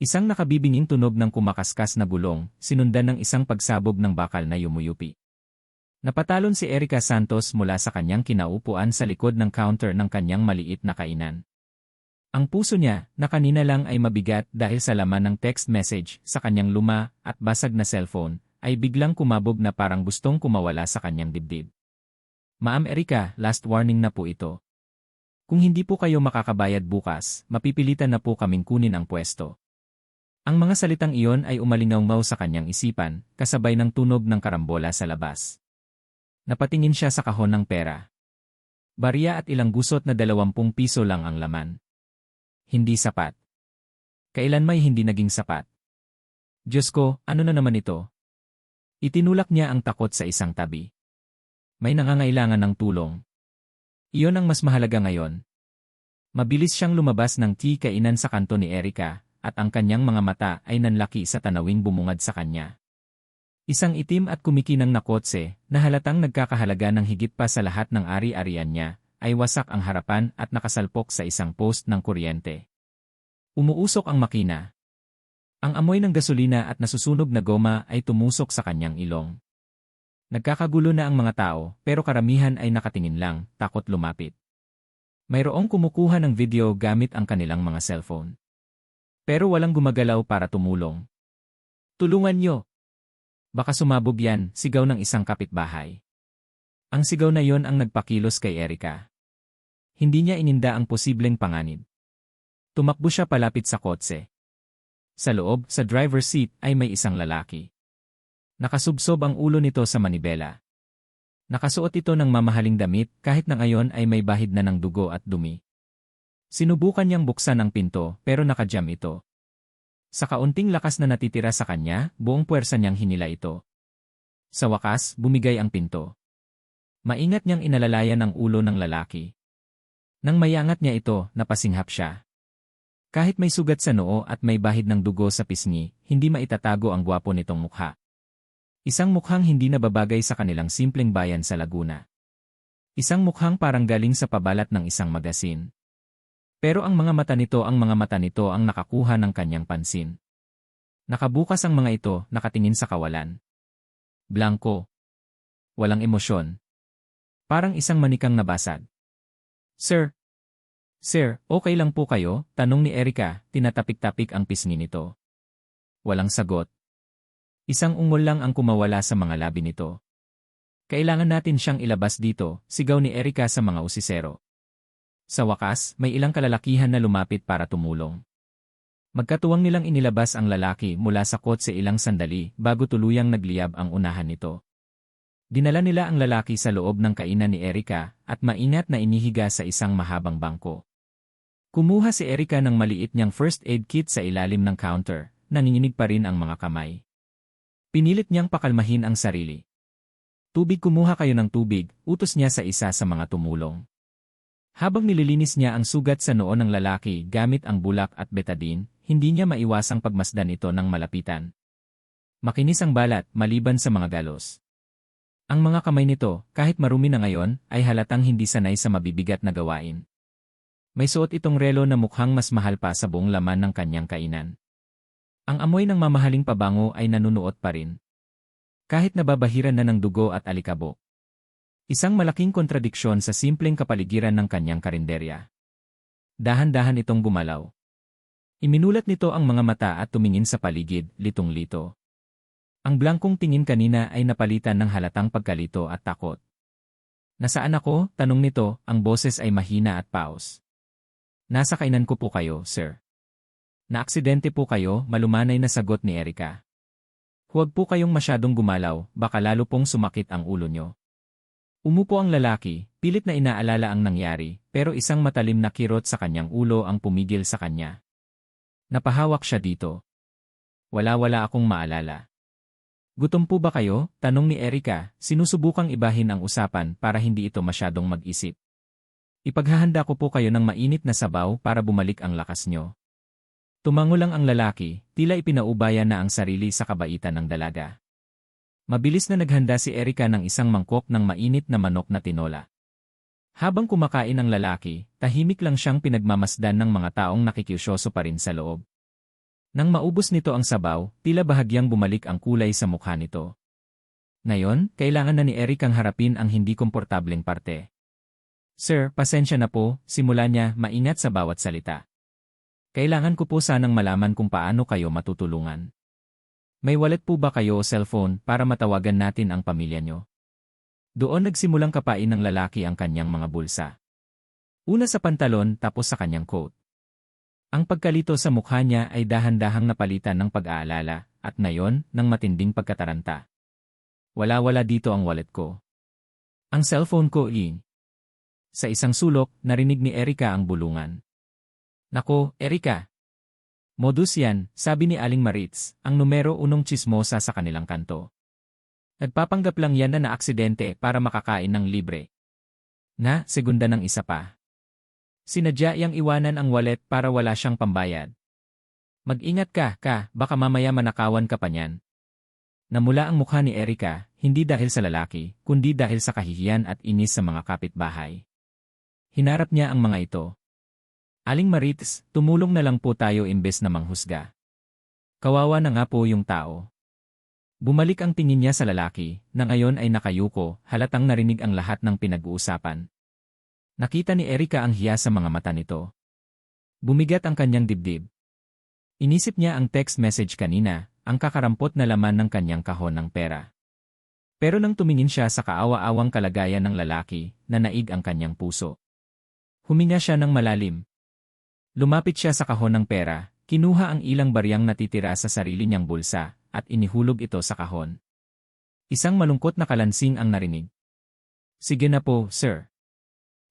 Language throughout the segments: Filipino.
Isang nakabibinging tunog ng kumakaskas na gulong, sinundan ng isang pagsabog ng bakal na yumuyupi. Napatalon si Erica Santos mula sa kanyang kinaupuan sa likod ng counter ng kanyang maliit na kainan. Ang puso niya, na kanina lang ay mabigat dahil sa laman ng text message sa kanyang luma at basag na cellphone, ay biglang kumabog na parang gustong kumawala sa kanyang dibdib. Ma'am Erica, last warning na po ito. Kung hindi po kayo makakabayad bukas, mapipilitan na po kaming kunin ang pwesto. Ang mga salitang iyon ay umalingaw sa kanyang isipan, kasabay ng tunog ng karambola sa labas. Napatingin siya sa kahon ng pera. Barya at ilang gusot na 20 piso lang ang laman. Hindi sapat. Kailan may hindi naging sapat? Diyos ko, ano na naman ito? Itinulak niya ang takot sa isang tabi. May nangangailangan ng tulong. Iyon ang mas mahalaga ngayon. Mabilis siyang lumabas ng kainan sa kanto ni Erica, at ang kanyang mga mata ay nanlaki sa tanawing bumungad sa kanya. Isang itim at kumikinang na kotse, na halatang nagkakahalaga ng higit pa sa lahat ng ari-arian niya, ay wasak ang harapan at nakasalpok sa isang post ng kuryente. Umuusok ang makina. Ang amoy ng gasolina at nasusunog na goma ay tumusok sa kanyang ilong. Nagkakagulo na ang mga tao, pero karamihan ay nakatingin lang, takot lumapit. Mayroong kumukuha ng video gamit ang kanilang mga cellphone. Pero walang gumagalaw para tumulong. Tulungan niyo! Baka sumabog yan, sigaw ng isang kapitbahay. Ang sigaw na yon ang nagpakilos kay Erica. Hindi niya ininda ang posibleng panganib. Tumakbo siya palapit sa kotse. Sa loob, sa driver's seat, ay may isang lalaki. Nakasubsob ang ulo nito sa manibela. Nakasuot ito ng mamahaling damit kahit na ngayon ay may bahid na ng dugo at dumi. Sinubukan niyang buksan ang pinto pero nakajam ito. Sa kaunting lakas na natitira sa kanya, buong puwersa niyang hinila ito. Sa wakas, bumigay ang pinto. Maingat niyang inalalayan ang ulo ng lalaki. Nang mayangat niya ito, napasinghap siya. Kahit may sugat sa noo at may bahid ng dugo sa pisngi, hindi maitatago ang gwapo nitong mukha. Isang mukhang hindi nababagay sa kanilang simpleng bayan sa Laguna. Isang mukhang parang galing sa pabalat ng isang magasin. Pero ang mga mata nito ang nakakuha ng kanyang pansin. Nakabukas ang mga ito, nakatingin sa kawalan. Blanko. Walang emosyon. Parang isang manikang nabasag. Sir. Sir, okay lang po kayo? Tanong ni Erica, tinatapik-tapik ang pisngi nito. Walang sagot. Isang ungol lang ang kumawala sa mga labi nito. Kailangan natin siyang ilabas dito, sigaw ni Erica sa mga usisero. Sa wakas, may ilang kalalakihan na lumapit para tumulong. Magkatuwang nilang inilabas ang lalaki mula sa kotse ilang sandali bago tuluyang nagliyab ang unahan nito. Dinala nila ang lalaki sa loob ng kainan ni Erica at maingat na inihiga sa isang mahabang bangko. Kumuha si Erica ng maliit niyang first aid kit sa ilalim ng counter, nanginginig pa rin ang mga kamay. Pinilit niyang pakalmahin ang sarili. Tubig, kumuha kayo ng tubig, utos niya sa isa sa mga tumulong. Habang nililinis niya ang sugat sa noo ng lalaki gamit ang bulak at betadine, hindi niya maiwasang pagmasdan ito ng malapitan. Makinis ang balat maliban sa mga galos. Ang mga kamay nito, kahit marumi na ngayon, ay halatang hindi sanay sa mabibigat na gawain. May suot itong relo na mukhang mas mahal pa sa buong laman ng kanyang kainan. Ang amoy ng mamahaling pabango ay nanunuot pa rin. Kahit nababahiran na ng dugo at alikabok. Isang malaking kontradiksyon sa simpleng kapaligiran ng kanyang karinderya. Dahan-dahan itong gumalaw. Iminulat nito ang mga mata at tumingin sa paligid, litong-lito. Ang blankong tingin kanina ay napalitan ng halatang pagkalito at takot. Nasaan ako? Tanong nito, ang boses ay mahina at paos. Nasa kainan ko po kayo, sir. Naaksidente po kayo, malumanay na sagot ni Erica. Huwag po kayong masyadong gumalaw, baka lalo pong sumakit ang ulo nyo. Umupo ang lalaki, pilit na inaalala ang nangyari, pero isang matalim na kirot sa kanyang ulo ang pumigil sa kanya. Napahawak siya dito. Wala akong maalala. Gutom po ba kayo? Tanong ni Erica, sinusubukang ibahin ang usapan para hindi ito masyadong mag-isip. Ipaghahanda ko po kayo ng mainit na sabaw para bumalik ang lakas nyo. Tumango lang ang lalaki, tila ipinaubaya na ang sarili sa kabaitan ng dalaga. Mabilis na naghanda si Erica ng isang mangkok ng mainit na manok na tinola. Habang kumakain ang lalaki, tahimik lang siyang pinagmamasdan ng mga taong nakikiusyoso pa rin sa loob. Nang maubos nito ang sabaw, tila bahagyang bumalik ang kulay sa mukha nito. Ngayon, kailangan na ni Eric ang harapin ang hindi komportableng parte. Sir, pasensya na po, simula niya, maingat sa bawat salita. Kailangan ko po sanang malaman kung paano kayo matutulungan. May wallet po ba kayo o cellphone para matawagan natin ang pamilya nyo? Doon nagsimulang kapain ng lalaki ang kanyang mga bulsa. Una sa pantalon tapos sa kanyang coat. Ang pagkalito sa mukha niya ay dahan-dahang napalitan ng pag-aalala at ngayon ng matinding pagkataranta. Wala-wala dito ang wallet ko. Ang cellphone ko Sa isang sulok, narinig ni Erica ang bulungan. Nako, Erica. Modus yan, sabi ni Aling Maritz, ang numero unong tsismosa sa kanilang kanto. Nagpapanggap lang yan na naaksidente para makakain ng libre. Na, segunda ng isa pa. Sinadya yang iwanan ang wallet para wala siyang pambayad. Mag-ingat ka, baka mamaya manakawan ka pa niyan. Namula ang mukha ni Erica, hindi dahil sa lalaki, kundi dahil sa kahihiyan at inis sa mga kapitbahay. Hinarap niya ang mga ito. Aling Maritz, tumulong na lang po tayo imbes na manghusga. Kawawa na nga po yung tao. Bumalik ang tingin niya sa lalaki, na ngayon ay nakayuko, halatang narinig ang lahat ng pinag-uusapan. Nakita ni Erica ang hiya sa mga mata nito. Bumigat ang kanyang dibdib. Inisip niya ang text message kanina, ang kakarampot na laman ng kanyang kahon ng pera. Pero nang tumingin siya sa kaawa-awang kalagayan ng lalaki, nanaig ang kanyang puso. Huminga siya ng malalim. Lumapit siya sa kahon ng pera, kinuha ang ilang baryang natitira sa sarili niyang bulsa, at inihulog ito sa kahon. Isang malungkot na kalansing ang narinig. Sige na po, sir.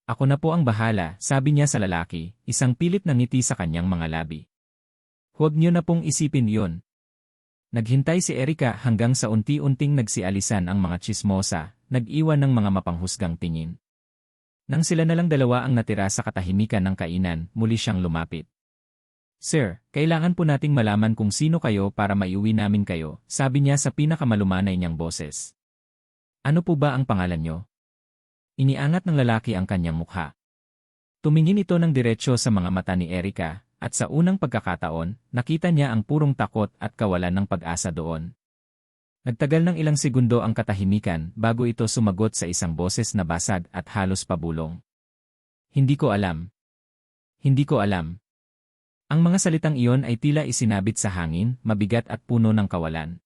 Ako na po ang bahala, sabi niya sa lalaki, isang pilit na ngiti sa kanyang mga labi. Huwag niyo na pong isipin yon. Naghintay si Erica hanggang sa unti-unting nagsialisan ang mga tsismosa, nag-iwan ng mga mapanghusgang tingin. Nang sila na lang dalawa ang natira sa katahimikan ng kainan, muli siyang lumapit. Sir, kailangan po nating malaman kung sino kayo para maiuwi namin kayo, sabi niya sa pinakamalumanay niyang boses. Ano po ba ang pangalan niyo? Iniangat ng lalaki ang kanyang mukha. Tumingin ito ng diretsyo sa mga mata ni Erica, at sa unang pagkakataon, nakita niya ang purong takot at kawalan ng pag-asa doon. Nagtagal ng ilang segundo ang katahimikan bago ito sumagot sa isang boses na basag at halos pabulong. Hindi ko alam. Hindi ko alam. Ang mga salitang iyon ay tila isinabit sa hangin, mabigat at puno ng kawalan.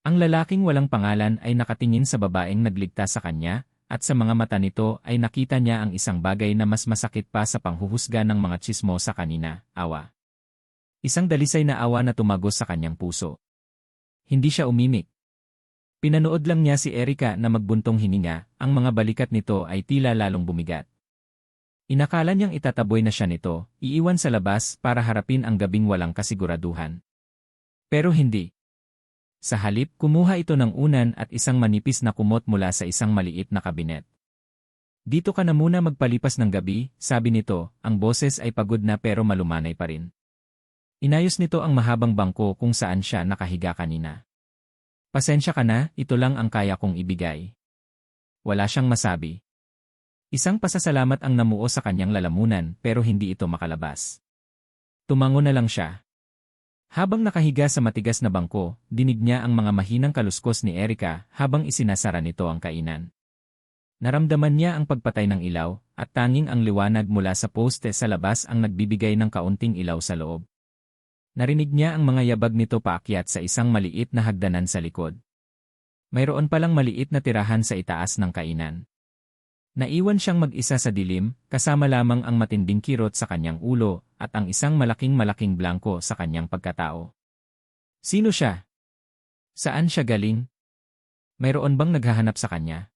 Ang lalaking walang pangalan ay nakatingin sa babaeng nagligtas sa kanya, at sa mga mata nito ay nakita niya ang isang bagay na mas masakit pa sa panghuhusga ng mga tsismosa kanina, awa. Isang dalisay na awa na tumagos sa kanyang puso. Hindi siya umimik. Pinanood lang niya si Erica na magbuntong hininga, ang mga balikat nito ay tila lalong bumigat. Inakala niyang itataboy na siya nito, iiwan sa labas para harapin ang gabing walang kasiguraduhan. Pero hindi. Sa halip, kumuha ito ng unan at isang manipis na kumot mula sa isang maliit na kabinet. Dito ka na muna magpalipas ng gabi, sabi nito, ang boses ay pagod na pero malumanay pa rin. Inayos nito ang mahabang bangko kung saan siya nakahiga kanina. Pasensya ka na, ito lang ang kaya kong ibigay. Wala siyang masabi. Isang pasasalamat ang namuo sa kanyang lalamunan pero hindi ito makalabas. Tumango na lang siya. Habang nakahiga sa matigas na bangko, dinig niya ang mga mahinang kaluskos ni Erica habang isinasara nito ang kainan. Naramdaman niya ang pagpatay ng ilaw, at tanging ang liwanag mula sa poste sa labas ang nagbibigay ng kaunting ilaw sa loob. Narinig niya ang mga yabag nito paakyat sa isang maliit na hagdanan sa likod. Mayroon palang maliit na tirahan sa itaas ng kainan. Naiwan siyang mag-isa sa dilim, kasama lamang ang matinding kirot sa kanyang ulo at ang isang malaking blanko sa kanyang pagkatao. Sino siya? Saan siya galing? Mayroon bang naghahanap sa kanya?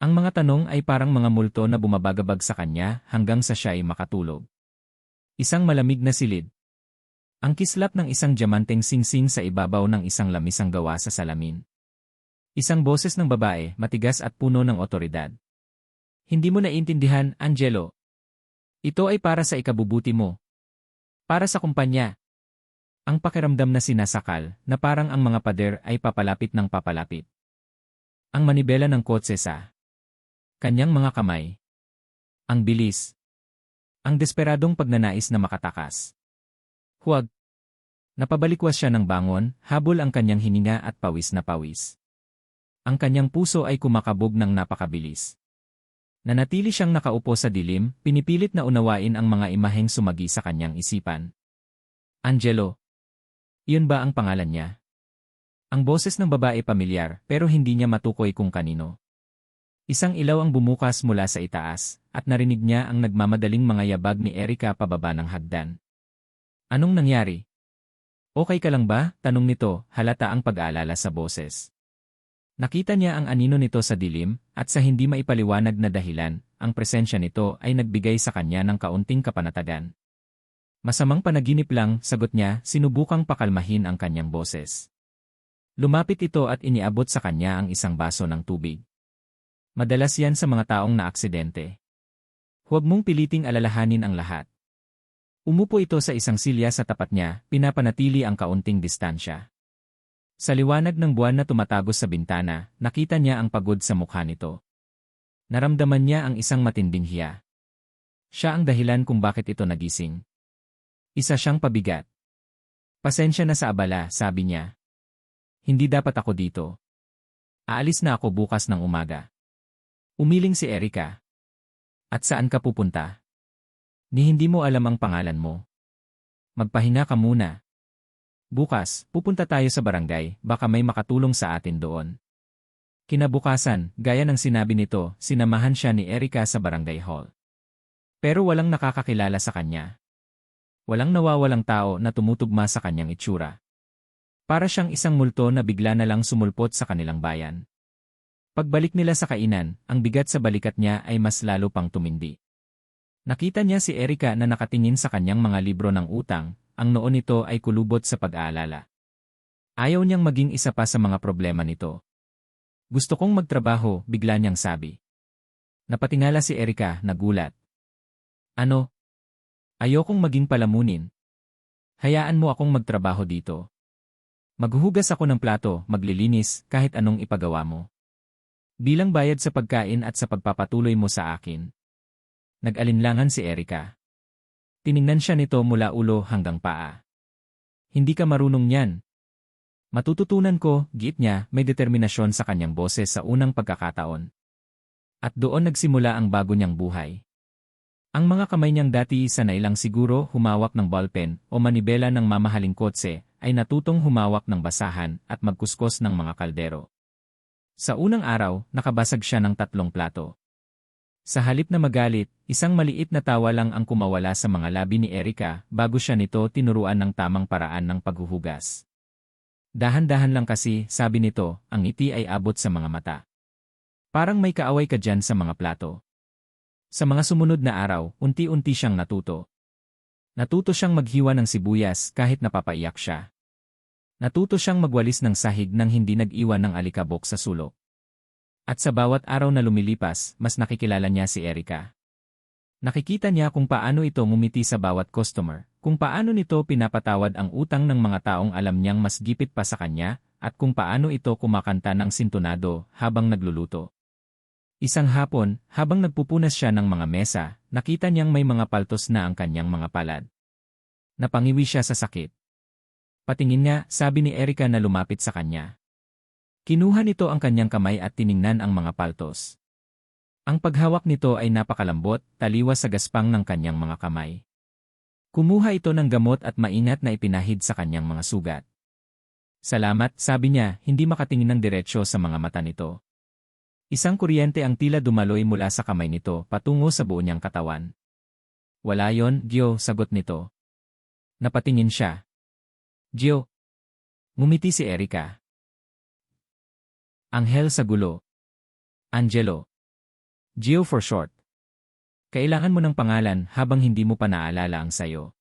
Ang mga tanong ay parang mga multo na bumabagabag sa kanya hanggang sa siya ay makatulog. Isang malamig na silid. Ang kislap ng isang diamanteng singsing sa ibabaw ng isang lamisang gawa sa salamin. Isang boses ng babae, matigas at puno ng otoridad. Hindi mo naiintindihan, Angelo. Ito ay para sa ikabubuti mo. Para sa kumpanya. Ang pakiramdam na sinasakal, na parang ang mga pader ay papalapit ng papalapit. Ang manibela ng kotse sa kanyang mga kamay. Ang bilis. Ang desperadong pagnanais na makatakas. Huwag. Napabalikwas siya ng bangon, habol ang kanyang hininga at pawis na pawis. Ang kanyang puso ay kumakabog ng napakabilis. Nanatili siyang nakaupo sa dilim, pinipilit na unawain ang mga imaheng sumagi sa kanyang isipan. Angelo. Iyon ba ang pangalan niya? Ang boses ng babae pamilyar, pero hindi niya matukoy kung kanino. Isang ilaw ang bumukas mula sa itaas, at narinig niya ang nagmamadaling mga yabag ni Erica pababa ng hagdan. Anong nangyari? Okay ka lang ba? Tanong nito, halata ang pag-aalala sa boses. Nakita niya ang anino nito sa dilim, at sa hindi maipaliwanag na dahilan, ang presensya nito ay nagbigay sa kanya ng kaunting kapanatagan. Masamang panaginip lang, sagot niya, sinubukang pakalmahin ang kanyang boses. Lumapit ito at iniabot sa kanya ang isang baso ng tubig. Madalas yan sa mga taong naaksidente. Huwag mong piliting alalahanin ang lahat. Umupo ito sa isang silya sa tapat niya, pinapanatili ang kaunting distansya. Sa liwanag ng buwan na tumatagos sa bintana, nakita niya ang pagod sa mukha nito. Naramdaman niya ang isang matinding hiya. Siya ang dahilan kung bakit ito nagising. Isa siyang pabigat. Pasensya na sa abala, sabi niya. Hindi dapat ako dito. Aalis na ako bukas ng umaga. Umiling si Erica. At saan ka pupunta? Ni hindi mo alam ang pangalan mo. Magpahinga ka muna. Bukas, pupunta tayo sa barangay, baka may makatulong sa atin doon. Kinabukasan, gaya ng sinabi nito, sinamahan siya ni Erica sa barangay hall. Pero walang nakakakilala sa kanya. Walang nawawalang tao na tumutugma sa kanyang itsura. Para siyang isang multo na bigla na lang sumulpot sa kanilang bayan. Pagbalik nila sa kainan, ang bigat sa balikat niya ay mas lalo pang tumindi. Nakita niya si Erica na nakatingin sa kanyang mga libro ng utang, ang noon nito ay kulubot sa pag-aalala. Ayaw niyang maging isa pa sa mga problema nito. Gusto kong magtrabaho, bigla niyang sabi. Napatingala si Erica, nagulat. Ano? Ayokong maging palamunin. Hayaan mo akong magtrabaho dito. Maghuhugas ako ng plato, maglilinis, kahit anong ipagawa mo. Bilang bayad sa pagkain at sa pagpapatuloy mo sa akin. Nag-alinlangan si Erica. Tiningnan siya nito mula ulo hanggang paa. Hindi ka marunong niyan. Matututunan ko, giit niya, may determinasyon sa kanyang boses sa unang pagkakataon. At doon nagsimula ang bago niyang buhay. Ang mga kamay niyang dati sanay lang siguro humawak ng ballpen o manibela ng mamahaling kotse, ay natutong humawak ng basahan at magkuskos ng mga kaldero. Sa unang araw, nakabasag siya ng 3 plato. Sa halip na magalit, isang maliit na tawa lang ang kumawala sa mga labi ni Erica bago siya nito tinuruan ng tamang paraan ng paghuhugas. Dahan-dahan lang kasi, sabi nito, ang ngiti ay abot sa mga mata. Parang may kaaway ka dyan sa mga plato. Sa mga sumunod na araw, unti-unti siyang natuto. Natuto siyang maghiwa ng sibuyas kahit napapaiyak siya. Natuto siyang magwalis ng sahig nang hindi nag-iwan ng alikabok sa sulok. At sa bawat araw na lumilipas, mas nakikilala niya si Erica. Nakikita niya kung paano ito ngumiti sa bawat customer, kung paano nito pinapatawad ang utang ng mga taong alam niyang mas gipit pa sa kanya, at kung paano ito kumakanta ng sintonado habang nagluluto. Isang hapon, habang nagpupunas siya ng mga mesa, nakita niyang may mga paltos na ang kanyang mga palad. Napangiwi siya sa sakit. Patingin nga, sabi ni Erica na lumapit sa kanya. Kinuha nito ang kanyang kamay at tiningnan ang mga paltos. Ang paghawak nito ay napakalambot, taliwas sa gaspang ng kanyang mga kamay. Kumuha ito ng gamot at maingat na ipinahid sa kanyang mga sugat. Salamat, sabi niya, hindi makatingin ng diretsyo sa mga mata nito. Isang kuryente ang tila dumaloy mula sa kamay nito patungo sa buo niyang katawan. Wala yon, Gio, sagot nito. Napatingin siya. Gio. Ngumiti si Erica. Anghel sa gulo. Angelo. Gio for short. Kailangan mo ng pangalan habang hindi mo pa naalala ang sayo.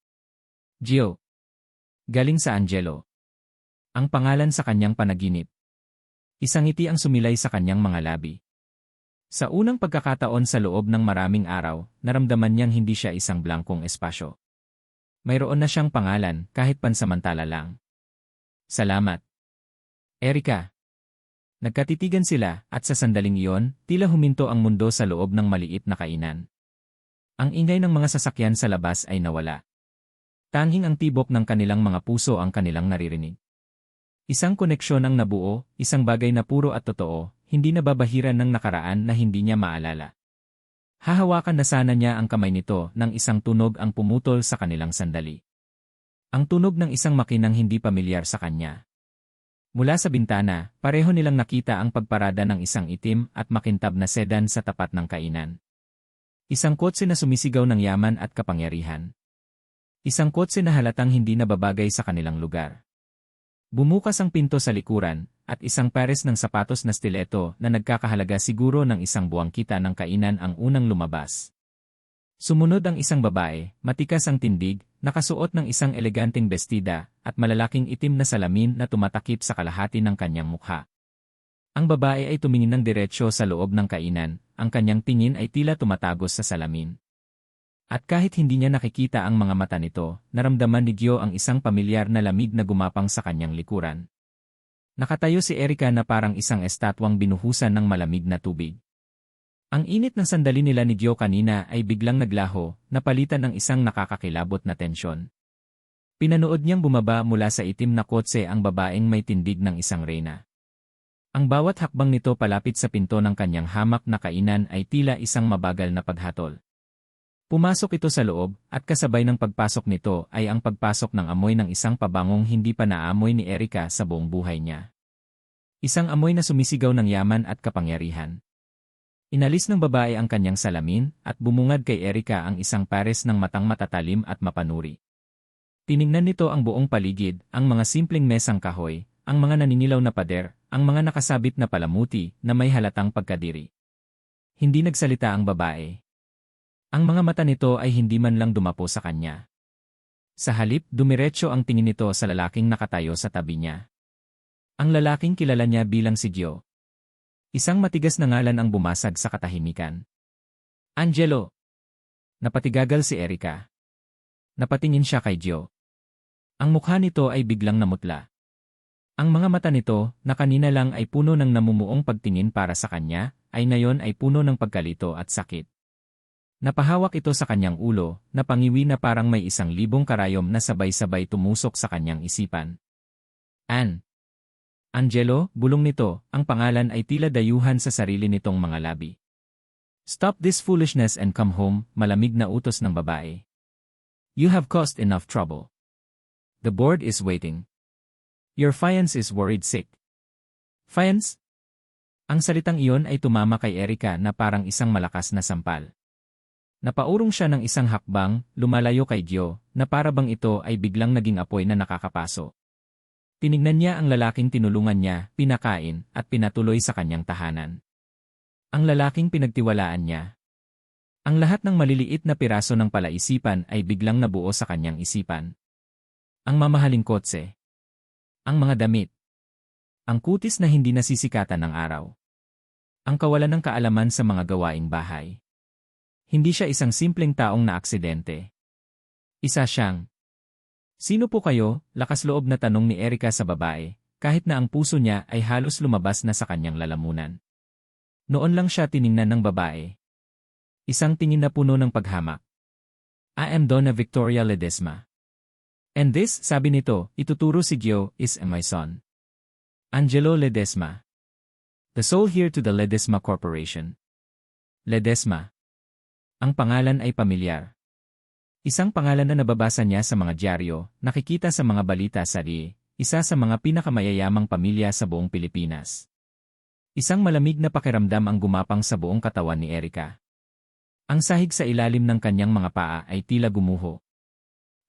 Gio. Galing sa Angelo. Ang pangalan sa kanyang panaginip. Isang ngiti ang sumilay sa kanyang mga labi. Sa unang pagkakataon sa loob ng maraming araw, naramdaman niyang hindi siya isang blankong espasyo. Mayroon na siyang pangalan kahit pansamantala lang. Salamat. Erica. Nagkatitigan sila at sa sandaling iyon, tila huminto ang mundo sa loob ng maliit na kainan. Ang ingay ng mga sasakyan sa labas ay nawala. Tanging ang tibok ng kanilang mga puso ang kanilang naririnig. Isang koneksyon ang nabuo, isang bagay na puro at totoo, hindi nababahiran ng nakaraan na hindi niya maalala. Hahawakan na sana niya ang kamay nito nang isang tunog ang pumutol sa kanilang sandali. Ang tunog ng isang makinang hindi pamilyar sa kanya. Mula sa bintana, pareho nilang nakita ang pagparada ng isang itim at makintab na sedan sa tapat ng kainan. Isang kotse na sumisigaw ng yaman at kapangyarihan. Isang kotse na halatang hindi nababagay sa kanilang lugar. Bumukas ang pinto sa likuran, at isang pares ng sapatos na stiletto na nagkakahalaga siguro ng isang buwang kita ng kainan ang unang lumabas. Sumunod ang isang babae, matikas ang tindig, nakasuot ng isang eleganteng bestida, at malalaking itim na salamin na tumatakip sa kalahati ng kanyang mukha. Ang babae ay tumingin ng diretsyo sa loob ng kainan, ang kanyang tingin ay tila tumatagos sa salamin. At kahit hindi niya nakikita ang mga mata nito, naramdaman ni Gio ang isang pamilyar na lamig na gumapang sa kanyang likuran. Nakatayo si Erika na parang isang estatwang binuhusan ng malamig na tubig. Ang init ng sandali nila ni Gio kanina ay biglang naglaho, napalitan ng isang nakakakilabot na tensyon. Pinanood niyang bumaba mula sa itim na kotse ang babaeng may tindig ng isang reyna. Ang bawat hakbang nito palapit sa pinto ng kanyang hamak na kainan ay tila isang mabagal na paghatol. Pumasok ito sa loob, at kasabay ng pagpasok nito ay ang pagpasok ng amoy ng isang pabangong hindi pa naamoy ni Erika sa buong buhay niya. Isang amoy na sumisigaw ng yaman at kapangyarihan. Inalis ng babae ang kanyang salamin, at bumungad kay Erika ang isang pares ng matang matatalim at mapanuri. Tiningnan nito ang buong paligid, ang mga simpleng mesang kahoy, ang mga naninilaw na pader, ang mga nakasabit na palamuti na may halatang pagkadiri. Hindi nagsalita ang babae. Ang mga mata nito ay hindi man lang dumapo sa kanya. Sa halip, dumiretso ang tingin nito sa lalaking nakatayo sa tabi niya. Ang lalaking kilala niya bilang si Gio. Isang matigas na ngalan ang bumasag sa katahimikan. Angelo! Napatigagal si Erika. Napatingin siya kay Gio. Ang mukha nito ay biglang namutla. Ang mga mata nito, na kanina lang ay puno ng namumuong pagtingin para sa kanya, ay ngayon ay puno ng pagkalito at sakit. Napahawak ito sa kanyang ulo, napangiwi na parang may 1,000 karayom na sabay-sabay tumusok sa kanyang isipan. Angelo, bulong nito, ang pangalan ay tila dayuhan sa sarili nitong mga labi. Stop this foolishness and come home, malamig na utos ng babae. You have caused enough trouble. The board is waiting. Your fiance is worried sick. Fiance? Ang salitang iyon ay tumama kay Erika na parang isang malakas na sampal. Napaurong siya ng isang hakbang, lumalayo kay Gio, na para bang ito ay biglang naging apoy na nakakapaso. Tinignan niya ang lalaking tinulungan niya, pinakain, at pinatuloy sa kanyang tahanan. Ang lalaking pinagtiwalaan niya. Ang lahat ng maliliit na piraso ng palaisipan ay biglang nabuo sa kanyang isipan. Ang mamahaling kotse. Ang mga damit. Ang kutis na hindi nasisikatan ng araw. Ang kawalan ng kaalaman sa mga gawaing bahay. Hindi siya isang simpleng taong na aksidente. Isa siyang. Sino po kayo? Lakas loob na tanong ni Erika sa babae, kahit na ang puso niya ay halos lumabas na sa kanyang lalamunan. Noon lang siya tiningnan ng babae. Isang tingin na puno ng paghamak. I am Donna Victoria Ledesma. And this, sabi nito, ituturo si Gio, is my son. Angelo Ledesma. The soul heir to the Ledesma Corporation. Ledesma. Ang pangalan ay pamilyar. Isang pangalan na nababasa niya sa mga dyaryo, nakikita sa mga balita sa RIE, isa sa mga pinakamayayamang pamilya sa buong Pilipinas. Isang malamig na pakiramdam ang gumapang sa buong katawan ni Erika. Ang sahig sa ilalim ng kanyang mga paa ay tila gumuho.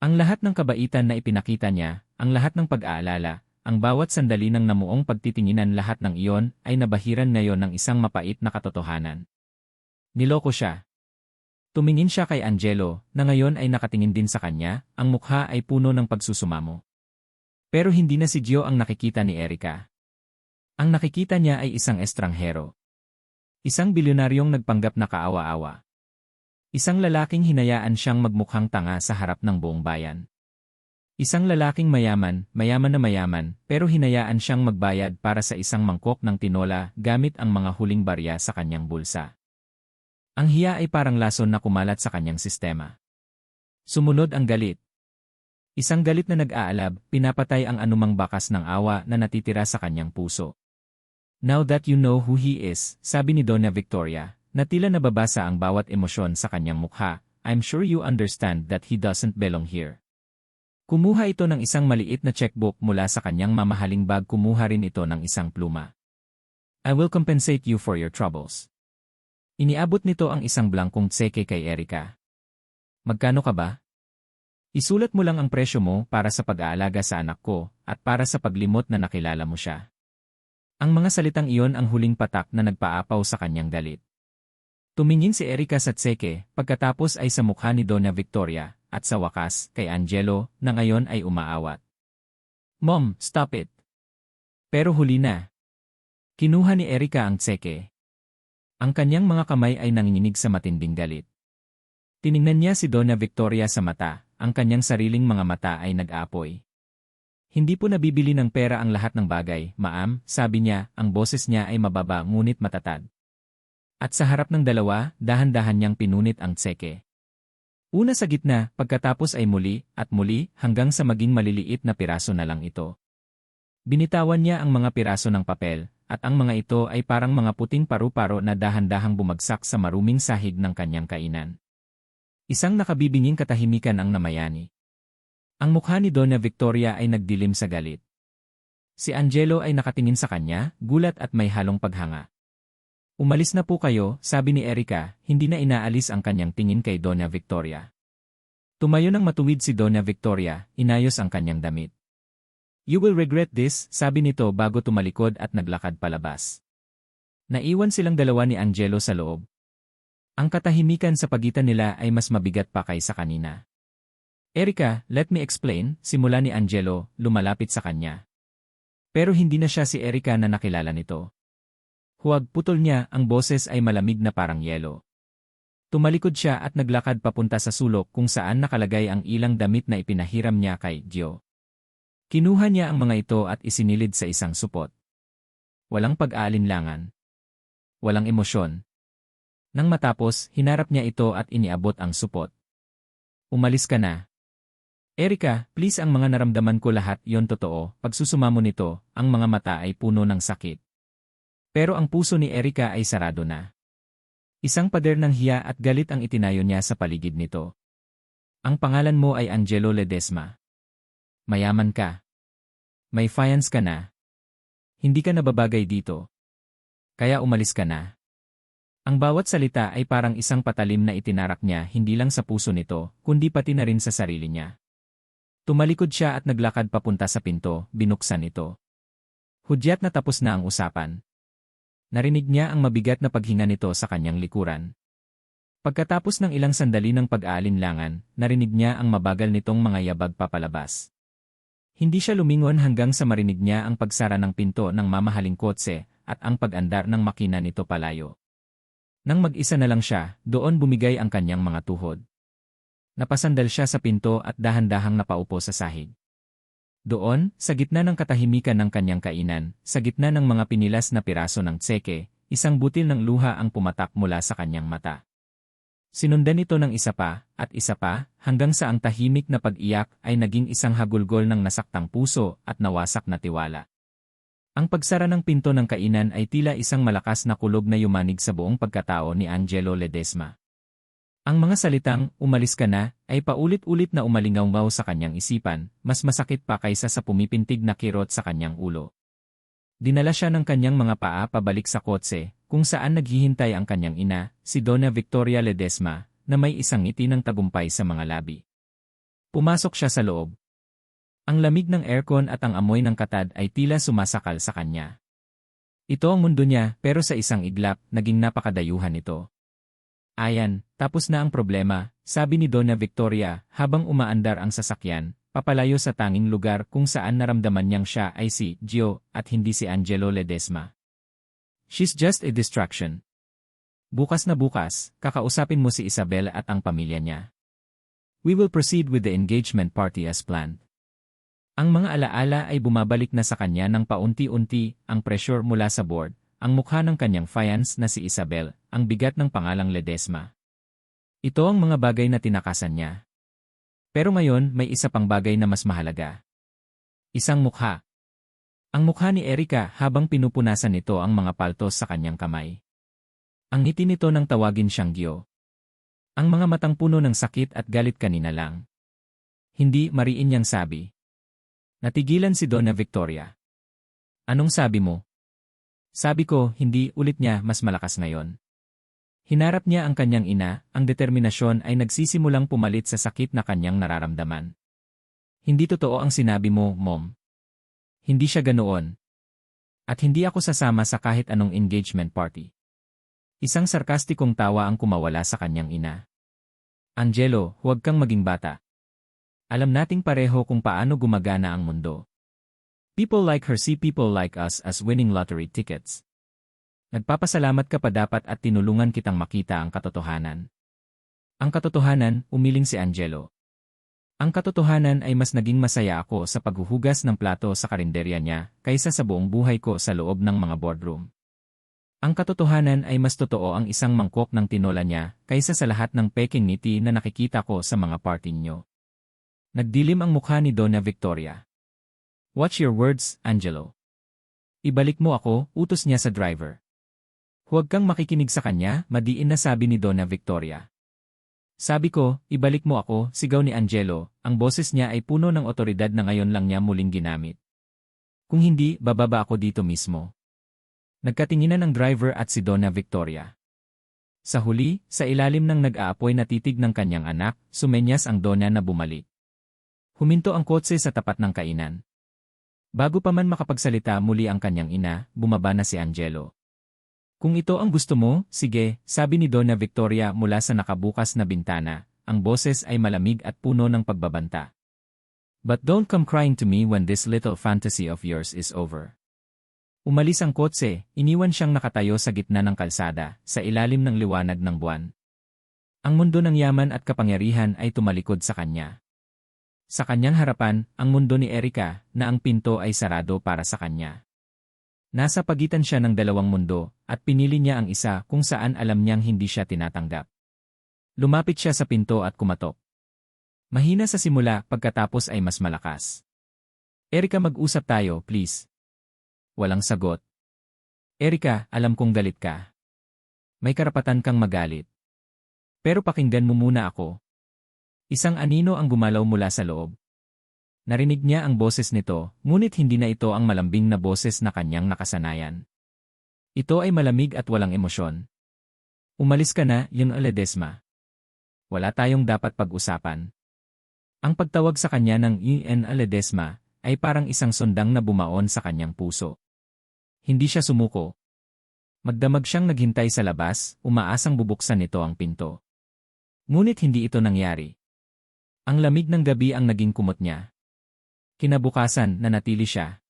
Ang lahat ng kabaitan na ipinakita niya, ang lahat ng pag-aalala, ang bawat sandali ng namuong pagtitinginan lahat ng iyon ay nabahiran ngayon ng isang mapait na katotohanan. Niloko siya. Tumingin siya kay Angelo, na ngayon ay nakatingin din sa kanya, ang mukha ay puno ng pagsusumamo. Pero hindi na si Gio ang nakikita ni Erika. Ang nakikita niya ay isang estranghero. Isang bilyonaryong nagpanggap na kaawa-awa. Isang lalaking hinayaan siyang magmukhang tanga sa harap ng buong bayan. Isang lalaking mayaman na mayaman, pero hinayaan siyang magbayad para sa isang mangkok ng tinola gamit ang mga huling barya sa kanyang bulsa. Ang hiya ay parang lason na kumalat sa kanyang sistema. Sumunod ang galit. Isang galit na nag-aalab, pinapatay ang anumang bakas ng awa na natitira sa kanyang puso. Now that you know who he is, sabi ni Donna Victoria, na tila nababasa ang bawat emosyon sa kanyang mukha, I'm sure you understand that he doesn't belong here. Kumuha ito ng isang maliit na checkbook mula sa kanyang mamahaling bag, kumuha rin ito ng isang pluma. I will compensate you for your troubles. Iniabot nito ang isang blankong tseke kay Erica. Magkano ka ba? Isulat mo lang ang presyo mo para sa pag-aalaga sa anak ko at para sa paglimot na nakilala mo siya. Ang mga salitang iyon ang huling patak na nagpaapaw sa kanyang galit. Tumingin si Erica sa tseke, pagkatapos ay sa mukha ni Donna Victoria, at sa wakas, kay Angelo, na ngayon ay umaawat. Mom, stop it. Pero huli na. Kinuha ni Erica ang tseke. Ang kanyang mga kamay ay nanginginig sa matinding galit. Tiningnan niya si Donna Victoria sa mata, ang kanyang sariling mga mata ay nag-apoy. Hindi po nabibili ng pera ang lahat ng bagay, ma'am, sabi niya, ang boses niya ay mababa ngunit matatag. At sa harap ng dalawa, dahan-dahan niyang pinunit ang tseke. Una sa gitna, pagkatapos ay muli, at muli, hanggang sa maging maliliit na piraso na lang ito. Binitawan niya ang mga piraso ng papel, at ang mga ito ay parang mga puting paru-paro na dahan-dahang bumagsak sa maruming sahig ng kanyang kainan. Isang nakabibinging katahimikan ang namayani. Ang mukha ni Donna Victoria ay nagdilim sa galit. Si Angelo ay nakatingin sa kanya, gulat at may halong paghanga. Umalis na po kayo, sabi ni Erica, hindi na inaalis ang kanyang tingin kay Donna Victoria. Tumayo ng matuwid si Donna Victoria, inayos ang kanyang damit. You will regret this, sabi nito bago tumalikod at naglakad palabas. Naiwan silang dalawa ni Angelo sa loob. Ang katahimikan sa pagitan nila ay mas mabigat pa kaysa kanina. Erica, let me explain, simula ni Angelo, lumalapit sa kanya. Pero hindi na siya si Erica na nakilala nito. Huwag, putol niya, ang boses ay malamig na parang yelo. Tumalikod siya at naglakad papunta sa sulok kung saan nakalagay ang ilang damit na ipinahiram niya kay Gio. Kinuha niya ang mga ito at isinilid sa isang supot. Walang pag-aalinlangan. Walang emosyon. Nang matapos, hinarap niya ito at iniabot ang supot. Umalis ka na. Erica, please, ang mga naramdaman ko lahat yon totoo, pagsusumamo nito, ang mga mata ay puno ng sakit. Pero ang puso ni Erica ay sarado na. Isang pader ng hiya at galit ang itinayo niya sa paligid nito. Ang pangalan mo ay Angelo Ledesma. Mayaman ka. May finance ka na. Hindi ka nababagay dito. Kaya umalis ka na. Ang bawat salita ay parang isang patalim na itinarak niya hindi lang sa puso nito, kundi pati na rin sa sarili niya. Tumalikod siya at naglakad papunta sa pinto, binuksan ito. Hudyat na tapos na ang usapan. Narinig niya ang mabigat na paghinga nito sa kanyang likuran. Pagkatapos ng ilang sandali ng pag-aalinlangan, narinig niya ang mabagal nitong mga yabag papalabas. Hindi siya lumingon hanggang sa marinig niya ang pagsara ng pinto ng mamahaling kotse at ang pag-andar ng makina nito palayo. Nang mag-isa na lang siya, doon bumigay ang kanyang mga tuhod. Napasandal siya sa pinto at dahan-dahang napaupo sa sahig. Doon, sa gitna ng katahimikan ng kanyang kainan, sa gitna ng mga pinilas na piraso ng tseke, isang butil ng luha ang pumatak mula sa kanyang mata. Sinundan ito ng isa pa, hanggang sa ang tahimik na pag-iyak ay naging isang hagulgol ng nasaktang puso at nawasak na tiwala. Ang pagsara ng pinto ng kainan ay tila isang malakas na kulog na yumanig sa buong pagkatao ni Angelo Ledesma. Ang mga salitang, umalis ka na, ay paulit-ulit na umalingaw sa kanyang isipan, mas masakit pa kaysa sa pumipintig na kirot sa kanyang ulo. Dinala siya ng kanyang mga paa pabalik sa kotse, kung saan naghihintay ang kanyang ina, si Donna Victoria Ledesma, na may isang ngiti ng tagumpay sa mga labi. Pumasok siya sa loob. Ang lamig ng aircon at ang amoy ng katad ay tila sumasakal sa kanya. Ito ang mundo niya, pero sa isang iglap, naging napakadayuhan ito. Ayan, tapos na ang problema, sabi ni Donna Victoria habang umaandar ang sasakyan, papalayo sa tanging lugar kung saan naramdaman niyang siya ay si Gio at hindi si Angelo Ledesma. She's just a distraction. Bukas na bukas, kakausapin mo si Isabel at ang pamilya niya. We will proceed with the engagement party as planned. Ang mga alaala ay bumabalik na sa kanya ng paunti-unti, ang pressure mula sa board, ang mukha ng kanyang fiancé na si Isabel, ang bigat ng pangalang Ledesma. Ito ang mga bagay na tinakasan niya. Pero ngayon may isa pang bagay na mas mahalaga. Isang mukha. Ang mukha ni Erica habang pinupunasan nito ang mga paltos sa kanyang kamay. Ang ngiti nito nang tawagin siyang Gyo. Ang mga matang puno ng sakit at galit kanina lang. Hindi, mariin niyang sabi. Natigilan si Donna Victoria. Anong sabi mo? Sabi ko, hindi, ulit niya, mas malakas ngayon. Hinarap niya ang kanyang ina, ang determinasyon ay nagsisimulang pumalit sa sakit na kanyang nararamdaman. Hindi totoo ang sinabi mo, Mom. Hindi siya ganoon. At hindi ako sasama sa kahit anong engagement party. Isang sarkastikong tawa ang kumawala sa kanyang ina. Angelo, huwag kang maging bata. Alam nating pareho kung paano gumagana ang mundo. People like her see people like us as winning lottery tickets. Nagpapasalamat ka pa dapat at tinulungan kitang makita ang katotohanan. Ang katotohanan, umiling si Angelo. Ang katotohanan ay mas naging masaya ako sa paghuhugas ng plato sa karinderya niya kaysa sa buong buhay ko sa loob ng mga boardroom. Ang katotohanan ay mas totoo ang isang mangkok ng tinola niya kaysa sa lahat ng peking ngiti na nakikita ko sa mga party niyo. Nagdilim ang mukha ni Donna Victoria. Watch your words, Angelo. Ibalik mo ako, utos niya sa driver. Huwag kang makikinig sa kanya, madiin na sabi ni Donna Victoria. Sabi ko, ibalik mo ako, sigaw ni Angelo, ang boses niya ay puno ng otoridad na ngayon lang niya muling ginamit. Kung hindi, bababa ako dito mismo. Nagkatinginan ang driver at si Donna Victoria. Sa huli, sa ilalim ng nag-aapoy na titig ng kanyang anak, sumenyas ang Donna na bumalik. Huminto ang kotse sa tapat ng kainan. Bago pa man makapagsalita muli ang kanyang ina, bumaba na si Angelo. Kung ito ang gusto mo, sige, sabi ni Donna Victoria mula sa nakabukas na bintana, ang boses ay malamig at puno ng pagbabanta. But don't come crying to me when this little fantasy of yours is over. Umalis ang kotse, iniwan siyang nakatayo sa gitna ng kalsada, sa ilalim ng liwanag ng buwan. Ang mundo ng yaman at kapangyarihan ay tumalikod sa kanya. Sa kanyang harapan, ang mundo ni Erica, na ang pinto ay sarado para sa kanya. Nasa pagitan siya ng dalawang mundo, at pinili niya ang isa kung saan alam niyang hindi siya tinatanggap. Lumapit siya sa pinto at kumatok. Mahina sa simula, pagkatapos ay mas malakas. Erica, mag-usap tayo, please. Walang sagot. Erica, alam kong galit ka. May karapatan kang magalit. Pero pakinggan mo muna ako. Isang anino ang gumalaw mula sa loob. Narinig niya ang boses nito, ngunit hindi na ito ang malambing na boses na kanyang nakasanayan. Ito ay malamig at walang emosyon. Umalis ka na, Yung Ledesma. Wala tayong dapat pag-usapan. Ang pagtawag sa kanya ng Yung Ledesma ay parang isang sundang na bumaon sa kanyang puso. Hindi siya sumuko. Magdamag siyang naghintay sa labas, umaasang bubuksan nito ang pinto. Ngunit hindi ito nangyari. Ang lamig ng gabi ang naging kumot niya. Kinabukasan, nanatili siya.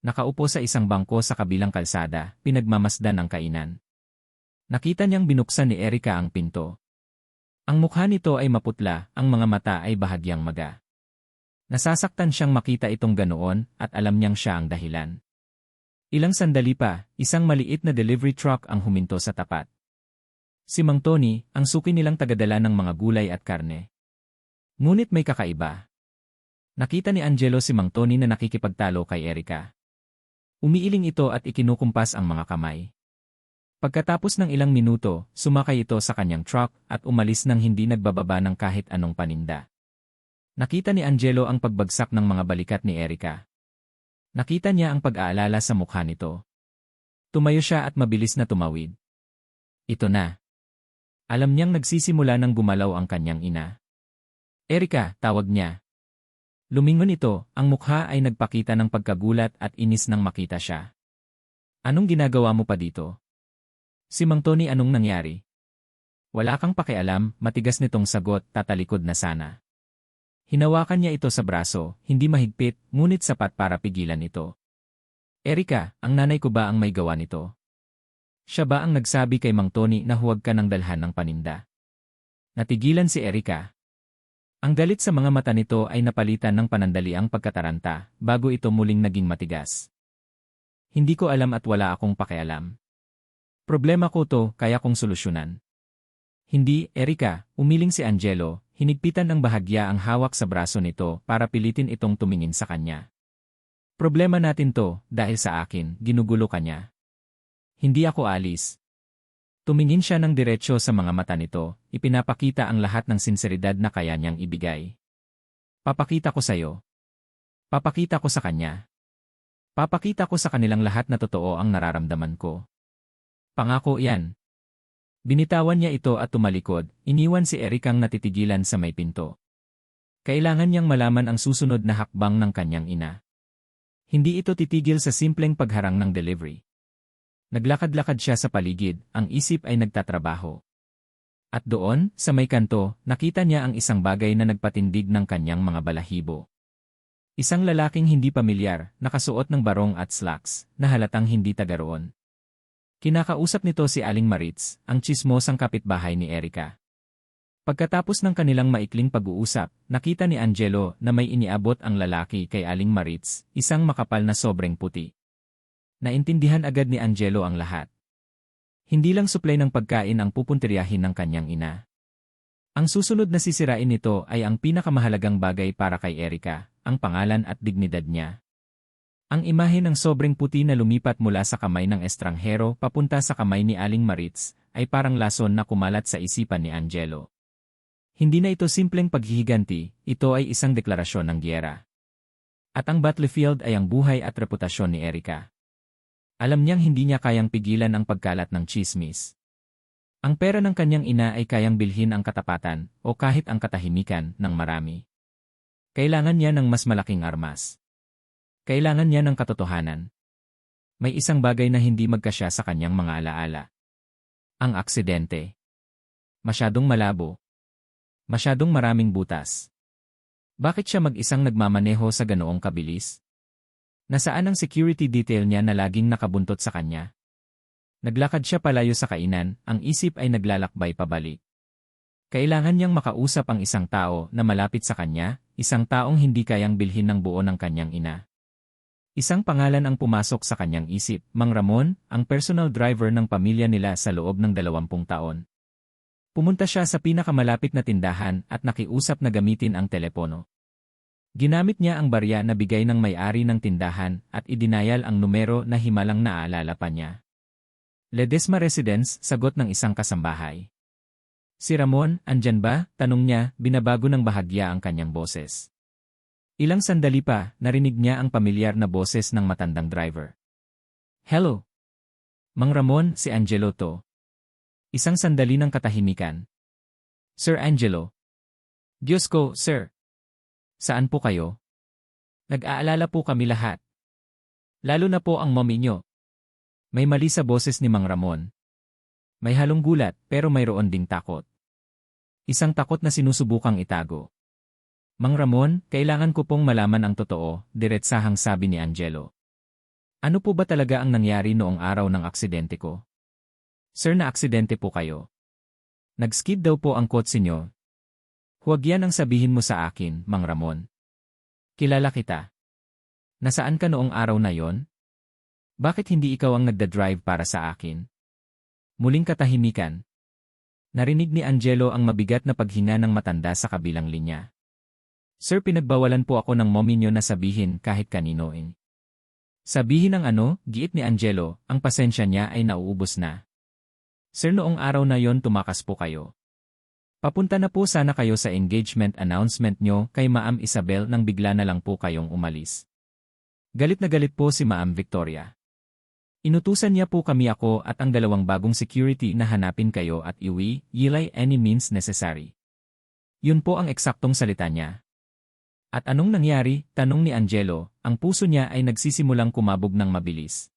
Nakaupo sa isang bangko sa kabilang kalsada, pinagmamasdan ang kainan. Nakita niyang binuksan ni Erica ang pinto. Ang mukha nito ay maputla, ang mga mata ay bahagyang maga. Nasasaktan siyang makita itong ganoon at alam niyang siya ang dahilan. Ilang sandali pa, isang maliit na delivery truck ang huminto sa tapat. Si Mang Tony, ang suki nilang tagadala ng mga gulay at karne. Ngunit may kakaiba. Nakita ni Angelo si Mang Tony na nakikipagtalo kay Erica. Umiiling ito at ikinukumpas ang mga kamay. Pagkatapos ng ilang minuto, sumakay ito sa kanyang truck at umalis nang hindi nagbababa ng kahit anong paninda. Nakita ni Angelo ang pagbagsak ng mga balikat ni Erica. Nakita niya ang pag-aalala sa mukha nito. Tumayo siya at mabilis na tumawid. Ito na. Alam niyang nagsisimula ng gumalaw ang kanyang ina. Erica, tawag niya. Lumingon ito, ang mukha ay nagpakita ng pagkagulat at inis nang makita siya. Anong ginagawa mo pa dito? Si Mang Tony, anong nangyari? Wala kang pakialam, matigas nitong sagot, tatalikod na sana. Hinawakan niya ito sa braso, hindi mahigpit, ngunit sapat para pigilan ito. Erica, ang nanay ko ba ang may gawa nito? Siya ba ang nagsabi kay Mang Tony na huwag ka nang dalhan ng paninda? Natigilan si Erica. Ang galit sa mga mata nito ay napalitan ng panandaliang pagkataranta, bago ito muling naging matigas. Hindi ko alam at wala akong pakialam. Problema ko to, kaya kong solusyonan. Hindi, Erica, umiling si Angelo, Hinigpitan ng bahagya ang hawak sa braso nito para pilitin itong tumingin sa kanya. Problema natin to, dahil sa akin, ginugulo ka niya. Hindi ako alis. Tumingin siya ng diretsyo sa mga mata nito, ipinapakita ang lahat ng sinseridad na kaya niyang ibigay. Papakita ko sa'yo. Papakita ko sa kanya. Papakita ko sa kanilang lahat na totoo ang nararamdaman ko. Pangako yan. Binitawan niya ito at tumalikod, iniwan si Erikang natitigilan sa may pinto. Kailangan niyang malaman ang susunod na hakbang ng kanyang ina. Hindi ito titigil sa simpleng pagharang ng delivery. Naglakad-lakad siya sa paligid, ang isip ay nagtatrabaho. At doon, sa may kanto, nakita niya ang isang bagay na nagpatindig ng kanyang mga balahibo. Isang lalaking hindi pamilyar, nakasuot ng barong at slacks, na halatang hindi taga roon. Kinakausap nito si Aling Maritz, ang tsismosang kapitbahay ni Erika. Pagkatapos ng kanilang maikling pag-uusap, nakita ni Angelo na may iniabot ang lalaki kay Aling Maritz, isang makapal na sobrang puti. Naintindihan agad ni Angelo ang lahat. Hindi lang suplay ng pagkain ang pupuntiryahin ng kanyang ina. Ang susunod na sisirain nito ay ang pinakamahalagang bagay para kay Erika, ang pangalan at dignidad niya. Ang imahe ng sobrang puti na lumipat mula sa kamay ng estranghero papunta sa kamay ni Aling Maritz ay parang lason na kumalat sa isipan ni Angelo. Hindi na ito simpleng paghihiganti, ito ay isang deklarasyon ng giyera. At ang battlefield ay ang buhay at reputasyon ni Erika. Alam niyang hindi niya kayang pigilan ang pagkalat ng tsismis. Ang pera ng kanyang ina ay kayang bilhin ang katapatan o kahit ang katahimikan ng marami. Kailangan niya ng mas malaking armas. Kailangan niya ng katotohanan. May isang bagay na hindi magkasya sa kanyang mga alaala. Ang aksidente. Masyadong malabo. Masyadong maraming butas. Bakit siya mag-isang nagmamaneho sa ganoong kabilis? Nasaan ang security detail niya na laging nakabuntot sa kanya? Naglakad siya palayo sa kainan, ang isip ay naglalakbay pabalik. Kailangan niyang makausap ang isang tao na malapit sa kanya, isang taong hindi kayang bilhin ng buo ng kanyang ina. Isang pangalan ang pumasok sa kanyang isip, Mang Ramon, ang personal driver ng pamilya nila sa loob ng 20 taon. Pumunta siya sa pinakamalapit na tindahan at nakiusap na gamitin ang telepono. Ginamit niya ang barya na bigay ng may-ari ng tindahan at idinayal ang numero na himalang naaalala pa niya. Ledesma Residence, sagot ng isang kasambahay. Si Ramon, andyan ba? Tanong niya, binabago ng bahagya ang kanyang boses. Ilang sandali pa, narinig niya ang pamilyar na boses ng matandang driver. Hello. Mang Ramon, si Angelo to. Isang sandali ng katahimikan. Sir Angelo. Diyos ko, sir. Saan po kayo? Nag-aalala po kami lahat. Lalo na po ang mommy nyo. May mali sa boses ni Mang Ramon. May halong gulat, pero mayroon ding takot. Isang takot na sinusubukang itago. Mang Ramon, kailangan ko pong malaman ang totoo, diretsahang sabi ni Angelo. Ano po ba talaga ang nangyari noong araw ng aksidente ko? Sir, na aksidente po kayo. Nag-skid daw po ang kotse nyo. Huwag yan ang sabihin mo sa akin, Mang Ramon. Kilala kita. Nasaan ka noong araw na yon? Bakit hindi ikaw ang nagda-drive para sa akin? Muling katahimikan. Narinig ni Angelo ang mabigat na paghinga ng matanda sa kabilang linya. Sir, pinagbawalan po ako ng mommy nyo na sabihin kahit kanino. Sabihin ang ano, giit ni Angelo, ang pasensya niya ay nauubos na. Sir, noong araw na yon tumakas po kayo. Papunta na po sana kayo sa engagement announcement nyo kay Maam Isabel nang bigla na lang po kayong umalis. Galit na galit po si Maam Victoria. Inutusan niya po kami ako at ang 2 bagong security na hanapin kayo at iwi, by any means necessary. Yun po ang eksaktong salita niya. At anong nangyari? Tanong ni Angelo, ang puso niya ay nagsisimulang kumabog ng mabilis.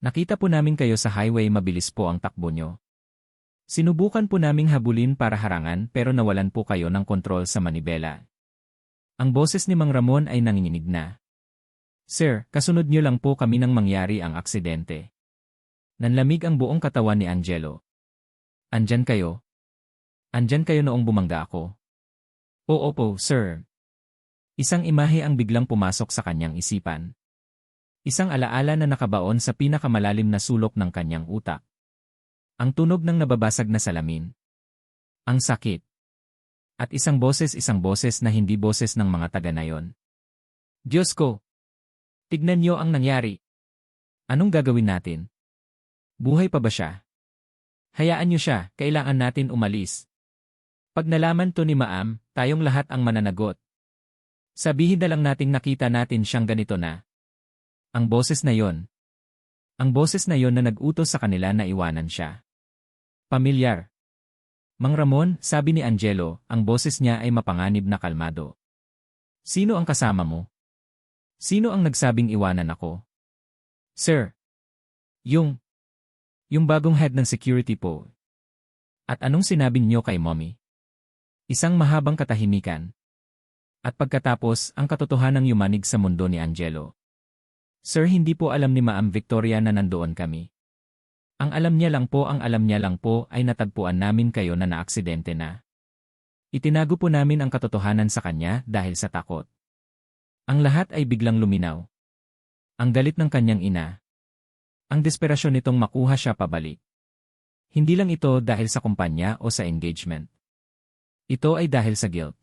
Nakita po namin kayo sa highway, mabilis po ang takbo nyo. Sinubukan po naming habulin para harangan pero nawalan po kayo ng kontrol sa manibela. Ang boses ni Mang Ramon ay nanginginig na. Sir, kasunod nyo lang po kami nang mangyari ang aksidente. Nanlamig ang buong katawan ni Angelo. Andyan kayo? Andyan kayo noong bumangga ako? Oo po, sir. Isang imahe ang biglang pumasok sa kanyang isipan. Isang alaala na nakabaon sa pinakamalalim na sulok ng kanyang utak. Ang tunog ng nababasag na salamin. Ang sakit. At isang boses na hindi boses ng mga taga na yon. Diyos ko! Tignan niyo ang nangyari. Anong gagawin natin? Buhay pa ba siya? Hayaan niyo siya, kailangan natin umalis. Pag nalaman to ni Maam, tayong lahat ang mananagot. Sabihin na lang nating nakita natin siyang ganito na. Ang boses na yon. Ang boses na yon na nag-utos sa kanila na iwanan siya. Pamilyar. Mang Ramon, sabi ni Angelo, ang boses niya ay mapanganib na kalmado. Sino ang kasama mo? Sino ang nagsabing iwanan ako? Sir. Yung bagong head ng security po. At anong sinabi niyo kay Mommy? Isang mahabang katahimikan. At pagkatapos, ang katotohanang yumanig sa mundo ni Angelo. Sir, hindi po alam ni Maam Victoria na nandoon kami. Ang alam niya lang po ay natagpuan namin kayo na naaksidente na. Itinago po namin ang katotohanan sa kanya dahil sa takot. Ang lahat ay biglang luminaw. Ang galit ng kanyang ina. Ang desperasyon nitong makuha siya pabalik. Hindi lang ito dahil sa kumpanya o sa engagement. Ito ay dahil sa guilt.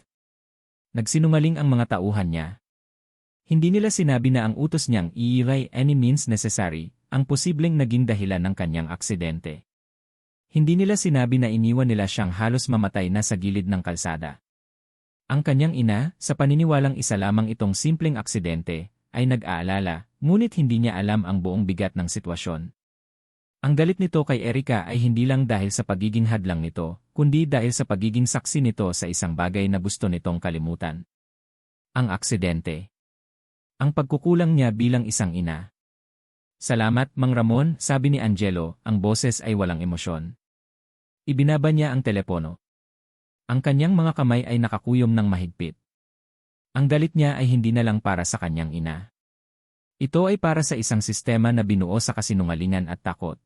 Nagsinungaling ang mga tauhan niya. Hindi nila sinabi na ang utos niyang i-by any means necessary ang posibleng naging dahilan ng kanyang aksidente. Hindi nila sinabi na iniwan nila siyang halos mamatay na sa gilid ng kalsada. Ang kanyang ina, sa paniniwalang isa lamang itong simpleng aksidente, ay nag-aalala, ngunit hindi niya alam ang buong bigat ng sitwasyon. Ang galit nito kay Erica ay hindi lang dahil sa pagiging hadlang nito, kundi dahil sa pagiging saksi nito sa isang bagay na gusto nitong kalimutan. Ang aksidente. Ang pagkukulang niya bilang isang ina. Salamat, Mang Ramon, sabi ni Angelo, ang boses ay walang emosyon. Ibinaba niya ang telepono. Ang kanyang mga kamay ay nakakuyom ng mahigpit. Ang galit niya ay hindi na lang para sa kanyang ina. Ito ay para sa isang sistema na binuo sa kasinungalingan at takot.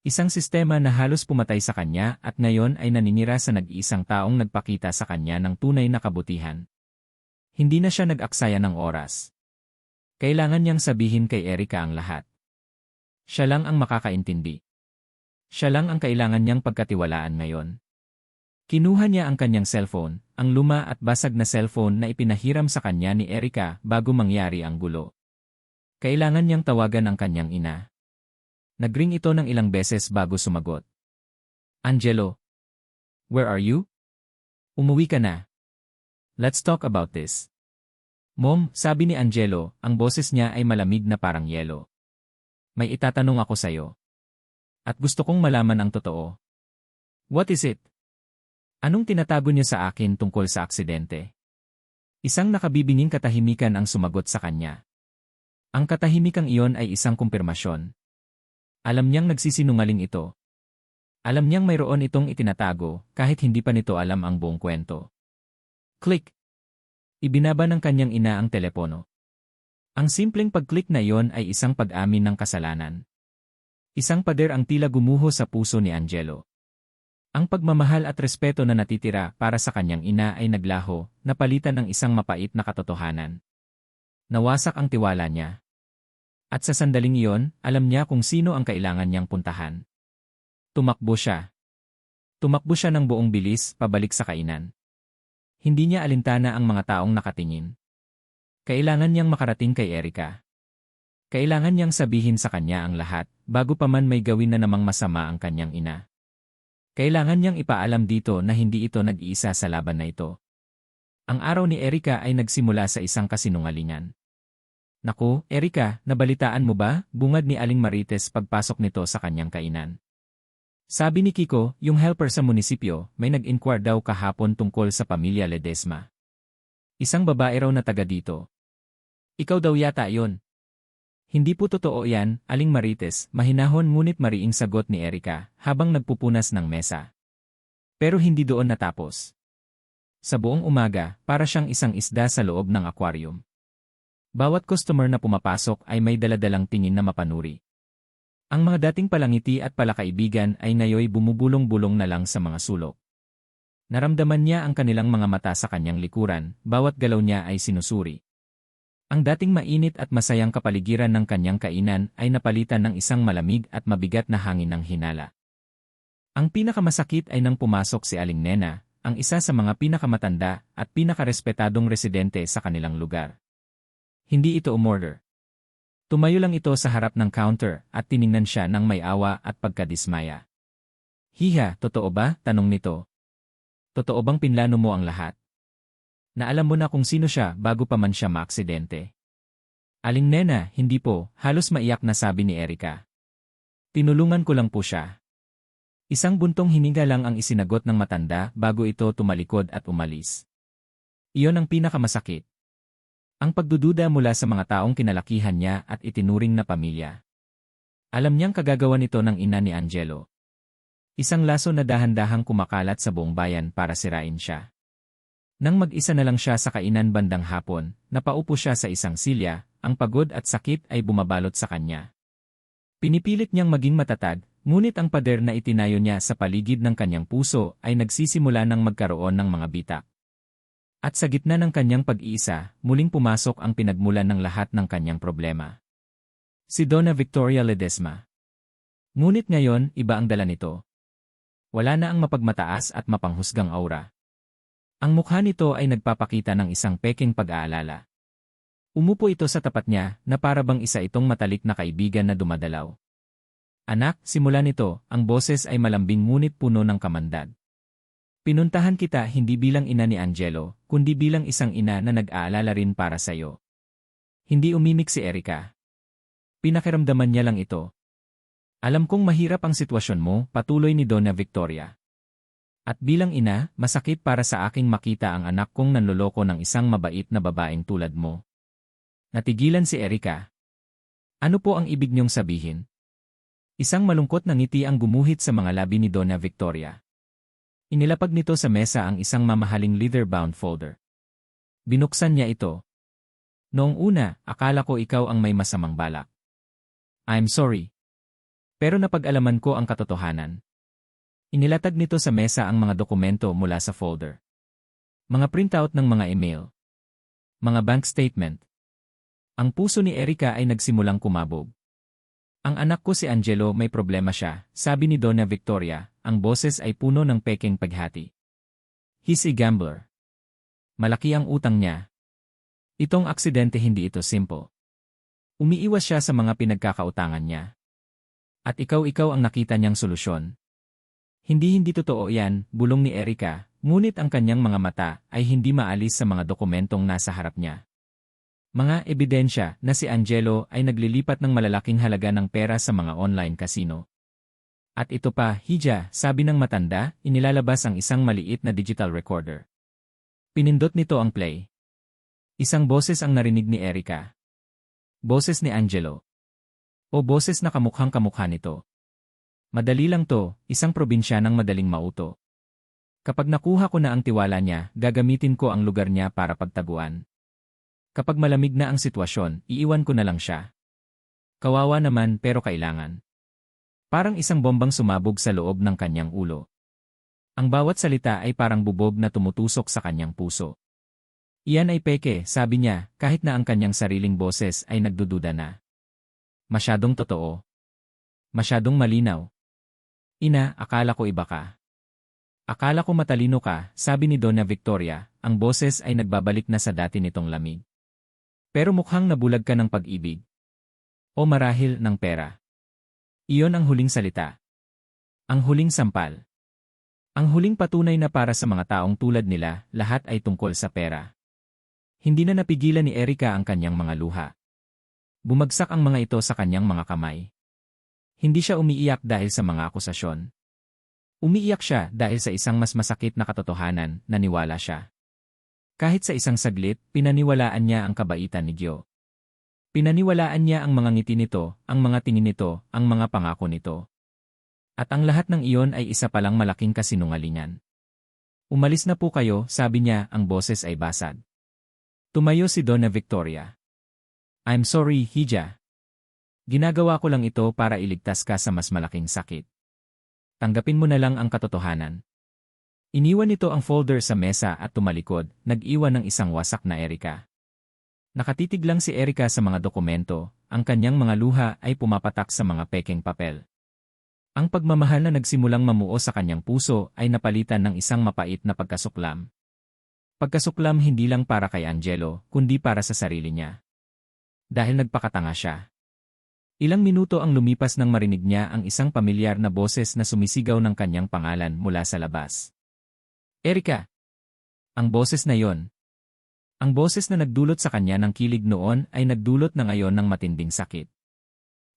Isang sistema na halos pumatay sa kanya at ngayon ay naninira sa nag-iisang taong nagpakita sa kanya ng tunay na kabutihan. Hindi na siya nag-aksaya ng oras. Kailangan niyang sabihin kay Erica ang lahat. Siya lang ang makakaintindi. Siya lang ang kailangan niyang pagkatiwalaan ngayon. Kinuha niya ang kanyang cellphone, ang luma at basag na cellphone na ipinahiram sa kanya ni Erica bago mangyari ang gulo. Kailangan niyang tawagan ang kanyang ina. Nagring ito ng ilang beses bago sumagot. Angelo. Where are you? Umuwi ka na. Let's talk about this. Mom, sabi ni Angelo, ang boses niya ay malamig na parang yelo. May itatanong ako sa'yo. At gusto kong malaman ang totoo. What is it? Anong tinatago niyo sa akin tungkol sa aksidente? Isang nakabibinging katahimikan ang sumagot sa kanya. Ang katahimikang iyon ay isang kumpirmasyon. Alam niyang nagsisinungaling ito. Alam niyang mayroon itong itinatago kahit hindi pa nito alam ang buong kwento. Click! Ibinaba ng kanyang ina ang telepono. Ang simpleng pag-click na iyon ay isang pag-amin ng kasalanan. Isang pader ang tila gumuho sa puso ni Angelo. Ang pagmamahal at respeto na natitira para sa kanyang ina ay naglaho, napalitan ng isang mapait na katotohanan. Nawasak ang tiwala niya. At sa sandaling iyon, alam niya kung sino ang kailangan niyang puntahan. Tumakbo siya. Tumakbo siya ng buong bilis pabalik sa kainan. Hindi niya alintana ang mga taong nakatingin. Kailangan niyang makarating kay Erica. Kailangan niyang sabihin sa kanya ang lahat, bago pa man may gawin na namang masama ang kanyang ina. Kailangan niyang ipaalam dito na hindi ito nag-iisa sa laban na ito. Ang araw ni Erica ay nagsimula sa isang kasinungalingan. Naku, Erica, nabalitaan mo ba? Bungad ni Aling Marites pagpasok nito sa kanyang kainan. Sabi ni Kiko, yung helper sa munisipyo, may nag-inquire daw kahapon tungkol sa pamilya Ledesma. Isang babae raw na taga dito. Ikaw daw yata yon. Hindi po totoo yan, Aling Marites, mahinahon ngunit mariing sagot ni Erica habang nagpupunas ng mesa. Pero hindi doon natapos. Sa buong umaga, para siyang isang isda sa loob ng aquarium. Bawat customer na pumapasok ay may daladalang tingin na mapanuri. Ang mga dating palangiti at palakaibigan ay ngayoy bumubulong-bulong na lang sa mga sulok. Naramdaman niya ang kanilang mga mata sa kanyang likuran, bawat galaw niya ay sinusuri. Ang dating mainit at masayang kapaligiran ng kanyang kainan ay napalitan ng isang malamig at mabigat na hangin ng hinala. Ang pinakamasakit ay nang pumasok si Aling Nena, ang isa sa mga pinakamatanda at pinakarespetadong residente sa kanilang lugar. Hindi ito umorder. Tumayo lang ito sa harap ng counter at tiningnan siya ng may awa at pagkadismaya. Hiha, totoo ba? Tanong nito. Totoo bang pinlano mo ang lahat? Na alam mo na kung sino siya bago pa man siya maaksidente. Aling nena, hindi po, halos maiyak na sabi ni Erica. Tinulungan ko lang po siya. Isang buntong hininga lang ang isinagot ng matanda bago ito tumalikod at umalis. Iyon ang pinakamasakit. Ang pagdududa mula sa mga taong kinalakihan niya at itinuring na pamilya. Alam niyang kagagawa nito ng ina ni Angelo. Isang laso na dahan-dahang kumakalat sa buong bayan para sirain siya. Nang mag-isa na lang siya sa kainan bandang hapon, napaupo siya sa isang silya, ang pagod at sakit ay bumabalot sa kanya. Pinipilit niyang maging matatag, ngunit ang pader na itinayo niya sa paligid ng kanyang puso ay nagsisimula ng magkaroon ng mga bitak. At sa gitna ng kanyang pag-iisa, muling pumasok ang pinagmulan ng lahat ng kanyang problema. Si Donna Victoria Ledesma. Ngunit ngayon, iba ang dala nito. Wala na ang mapagmataas at mapanghusgang aura. Ang mukha nito ay nagpapakita ng isang peking pag-aalala. Umupo ito sa tapat niya na para bang isa itong matalik na kaibigan na dumadalaw. Anak, simula nito, ang boses ay malambing ngunit puno ng kamandag. Pinuntahan kita hindi bilang ina ni Angelo, kundi bilang isang ina na nag-aalala rin para sa'yo. Hindi umimik si Erica. Pinakiramdaman niya lang ito. Alam kong mahirap ang sitwasyon mo, patuloy ni Donna Victoria. At bilang ina, masakit para sa aking makita ang anak kong nanloloko ng isang mabait na babaeng tulad mo. Natigilan si Erica. Ano po ang ibig niyong sabihin? Isang malungkot na ngiti ang gumuhit sa mga labi ni Donna Victoria. Inilapag nito sa mesa ang isang mamahaling leather-bound folder. Binuksan niya ito. Noong una, akala ko ikaw ang may masamang balak. I'm sorry. Pero napag-alaman ko ang katotohanan. Inilatag nito sa mesa ang mga dokumento mula sa folder. Mga printout ng mga email. Mga bank statement. Ang puso ni Erica ay nagsimulang kumabog. Ang anak ko si Angelo may problema siya, sabi ni Donna Victoria, ang boses ay puno ng peking paghati. He's a gambler. Malaki ang utang niya. Itong aksidente hindi ito simple. Umiiwas siya sa mga pinagkakautangan niya. At ikaw ang nakita niyang solusyon. Hindi totoo yan, bulong ni Erica, ngunit ang kanyang mga mata ay hindi maalis sa mga dokumentong nasa harap niya. Mga ebidensya na si Angelo ay naglilipat ng malalaking halaga ng pera sa mga online casino. At ito pa, Hija, sabi ng matanda, inilalabas ang isang maliit na digital recorder. Pinindot nito ang play. Isang boses ang narinig ni Erica. Boses ni Angelo. O boses na kamukhang-kamukha nito. Madali lang to, isang probinsya ng madaling mauto. Kapag nakuha ko na ang tiwala niya, gagamitin ko ang lugar niya para pagtaguan. Kapag malamig na ang sitwasyon, iiwan ko na lang siya. Kawawa naman pero kailangan. Parang isang bombang sumabog sa loob ng kanyang ulo. Ang bawat salita ay parang bubog na tumutusok sa kanyang puso. Iyan ay peke, sabi niya, kahit na ang kanyang sariling boses ay nagdududa na. Masyadong totoo. Masyadong malinaw. Ina, akala ko iba ka. Akala ko matalino ka, sabi ni Donna Victoria, ang boses ay nagbabalik na sa dati nitong lamig. Pero mukhang nabulag ka ng pag-ibig. O marahil ng pera. Iyon ang huling salita. Ang huling sampal. Ang huling patunay na para sa mga taong tulad nila, lahat ay tungkol sa pera. Hindi na napigilan ni Erica ang kanyang mga luha. Bumagsak ang mga ito sa kanyang mga kamay. Hindi siya umiiyak dahil sa mga akusasyon. Umiiyak siya dahil sa isang mas masakit na katotohanan, naniwala siya. Kahit sa isang saglit, pinaniwalaan niya ang kabaitan ni Gyo. Pinaniwalaan niya ang mga ngiti nito, ang mga tingin nito, ang mga pangako nito. At ang lahat ng iyon ay isa palang malaking kasinungalingan. Umalis na po kayo, sabi niya, ang boses ay basag. Tumayo si Donna Victoria. I'm sorry, Hija. Ginagawa ko lang ito para iligtas ka sa mas malaking sakit. Tanggapin mo na lang ang katotohanan. Iniwan nito ang folder sa mesa at tumalikod, nag-iwan ng isang wasak na Erica. Nakatitig lang si Erica sa mga dokumento, ang kanyang mga luha ay pumapatak sa mga pekeng papel. Ang pagmamahal na nagsimulang mamuo sa kanyang puso ay napalitan ng isang mapait na pagkasuklam. Pagkasuklam hindi lang para kay Angelo, kundi para sa sarili niya. Dahil nagpakatanga siya. Ilang minuto ang lumipas nang marinig niya ang isang pamilyar na boses na sumisigaw ng kanyang pangalan mula sa labas. Erika! Ang boses na yon. Ang boses na nagdulot sa kanya ng kilig noon ay nagdulot na ngayon ng matinding sakit.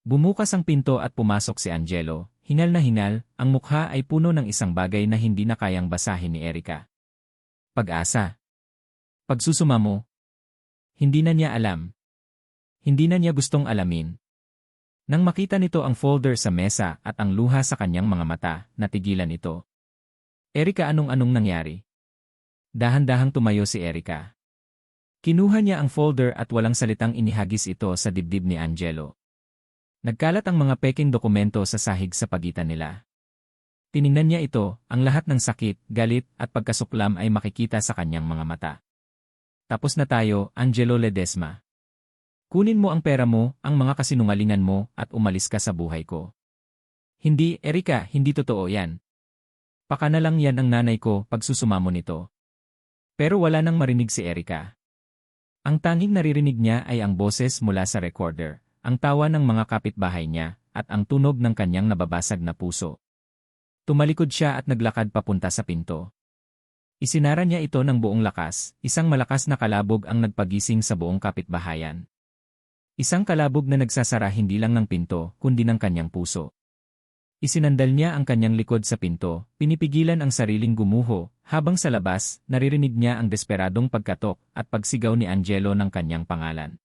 Bumukas ang pinto at pumasok si Angelo, hingal na hingal, ang mukha ay puno ng isang bagay na hindi na kayang basahin ni Erika. Pag-asa. Pagsusumamo. Hindi na niya alam. Hindi na niya gustong alamin. Nang makita nito ang folder sa mesa at ang luha sa kanyang mga mata, natigilan ito. Erika, anong nangyari? Dahan-dahang tumayo si Erika. Kinuha niya ang folder at walang salitang inihagis ito sa dibdib ni Angelo. Nagkalat ang mga peking dokumento sa sahig sa pagitan nila. Tiningnan niya ito, ang lahat ng sakit, galit at pagkasuklam ay makikita sa kanyang mga mata. Tapos na tayo, Angelo Ledesma. Kunin mo ang pera mo, ang mga kasinungalingan mo at umalis ka sa buhay ko. Hindi, Erika, hindi totoo yan. Baka na lang yan ang nanay ko pag susumamo nito. Pero wala nang marinig si Erika. Ang tanging naririnig niya ay ang boses mula sa recorder, ang tawa ng mga kapitbahay niya, at ang tunog ng kanyang nababasag na puso. Tumalikod siya at naglakad papunta sa pinto. Isinara niya ito ng buong lakas, isang malakas na kalabog ang nagpagising sa buong kapitbahayan. Isang kalabog na nagsasara hindi lang ng pinto, kundi ng kanyang puso. Isinandal niya ang kanyang likod sa pinto, pinipigilan ang sariling gumuho, habang sa labas, naririnig niya ang desperadong pagkatok at pagsigaw ni Angelo ng kanyang pangalan.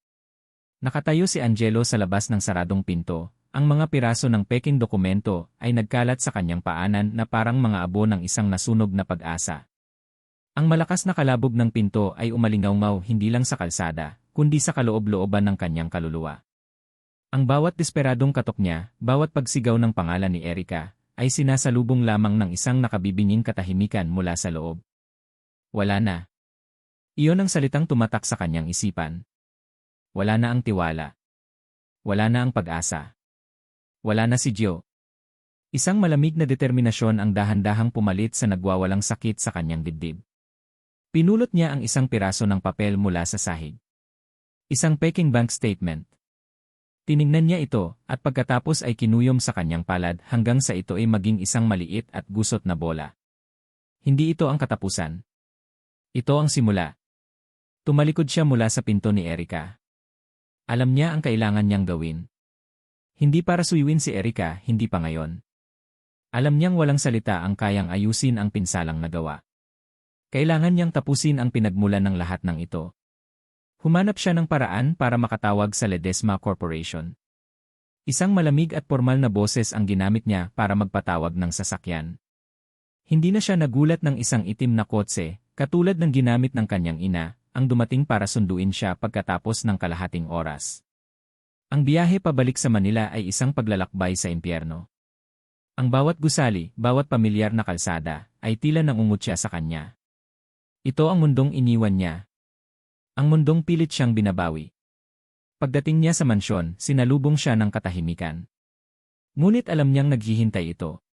Nakatayo si Angelo sa labas ng saradong pinto, ang mga piraso ng peking dokumento ay nagkalat sa kanyang paanan na parang mga abo ng isang nasunog na pag-asa. Ang malakas na kalabog ng pinto ay umalingaw-ngaw hindi lang sa kalsada, kundi sa kaloob-looban ng kanyang kaluluwa. Ang bawat desperadong katok niya, bawat pagsigaw ng pangalan ni Erika, ay sinasalubong lamang ng isang nakabibinging katahimikan mula sa loob. Wala na. Iyon ang salitang tumatak sa kanyang isipan. Wala na ang tiwala. Wala na ang pag-asa. Wala na si Gio. Isang malamig na determinasyon ang dahan-dahang pumalit sa nagwawalang sakit sa kanyang dibdib. Pinulot niya ang isang piraso ng papel mula sa sahig. Isang peking bank statement. Tiningnan niya ito, at pagkatapos ay kinuyom sa kanyang palad hanggang sa ito ay maging isang maliit at gusot na bola. Hindi ito ang katapusan. Ito ang simula. Tumalikod siya mula sa pinto ni Erika. Alam niya ang kailangan niyang gawin. Hindi para suyuin si Erika, hindi pa ngayon. Alam niyang walang salita ang kayang ayusin ang pinsalang nagawa. Kailangan niyang tapusin ang pinagmulan ng lahat ng ito. Humanap siya ng paraan para makatawag sa Ledesma Corporation. Isang malamig at formal na boses ang ginamit niya para magpatawag ng sasakyan. Hindi na siya nagulat ng isang itim na kotse, katulad ng ginamit ng kanyang ina, ang dumating para sunduin siya pagkatapos ng kalahating oras. Ang biyahe pabalik sa Manila ay isang paglalakbay sa impyerno. Ang bawat gusali, bawat pamilyar na kalsada, ay tila nangungutya sa kanya. Ito ang mundong iniwan niya. Ang mundong pilit siyang binabawi. Pagdating niya sa mansyon, sinalubong siya ng katahimikan. Ngunit alam niyang naghihintay ito.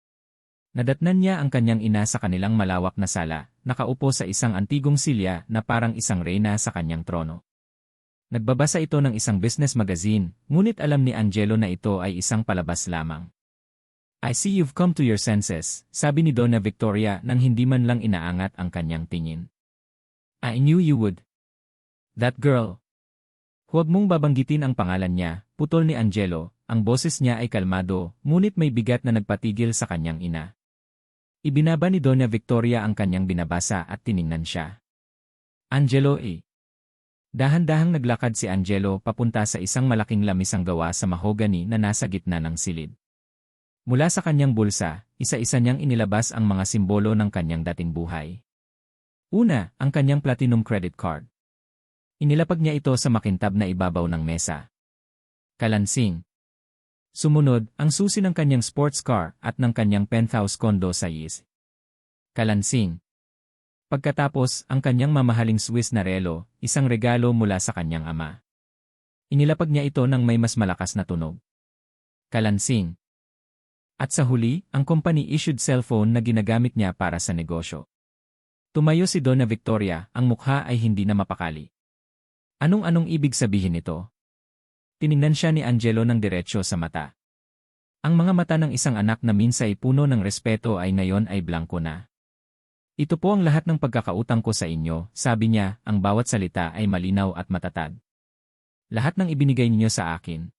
Nadatnan niya ang kanyang ina sa kanilang malawak na sala, nakaupo sa isang antigong silya na parang isang reyna sa kanyang trono. Nagbabasa ito ng isang business magazine, ngunit alam ni Angelo na ito ay isang palabas lamang. I see you've come to your senses, sabi ni Donna Victoria nang hindi man lang inaangat ang kanyang tingin. I knew you would. That girl. Huwag mong babanggitin ang pangalan niya, putol ni Angelo, ang boses niya ay kalmado, ngunit may bigat na nagpatigil sa kanyang ina. Ibinaba ni Donna Victoria ang kanyang binabasa at tiningnan siya. Angelo eh. Dahan-dahang naglakad si Angelo papunta sa isang malaking lamisang gawa sa mahogany na nasa gitna ng silid. Mula sa kanyang bulsa, isa-isa niyang inilabas ang mga simbolo ng kanyang dating buhay. Una, ang kanyang platinum credit card. Inilapag niya ito sa makintab na ibabaw ng mesa. Kalansing. Sumunod, ang susi ng kanyang sports car at ng kanyang penthouse condo sa Yis. Kalansing. Pagkatapos, ang kanyang mamahaling Swiss na relo, isang regalo mula sa kanyang ama. Inilapag niya ito ng may mas malakas na tunog. Kalansing. At sa huli, ang company-issued cellphone na ginagamit niya para sa negosyo. Tumayo si Donna Victoria, ang mukha ay hindi na mapakali. Anong ibig sabihin nito? Tiningnan siya ni Angelo ng diretsyo sa mata. Ang mga mata ng isang anak na minsay puno ng respeto ay ngayon ay blanko na. Ito po ang lahat ng pagkakautang ko sa inyo, sabi niya, ang bawat salita ay malinaw at matatag. Lahat ng ibinigay ninyo sa akin.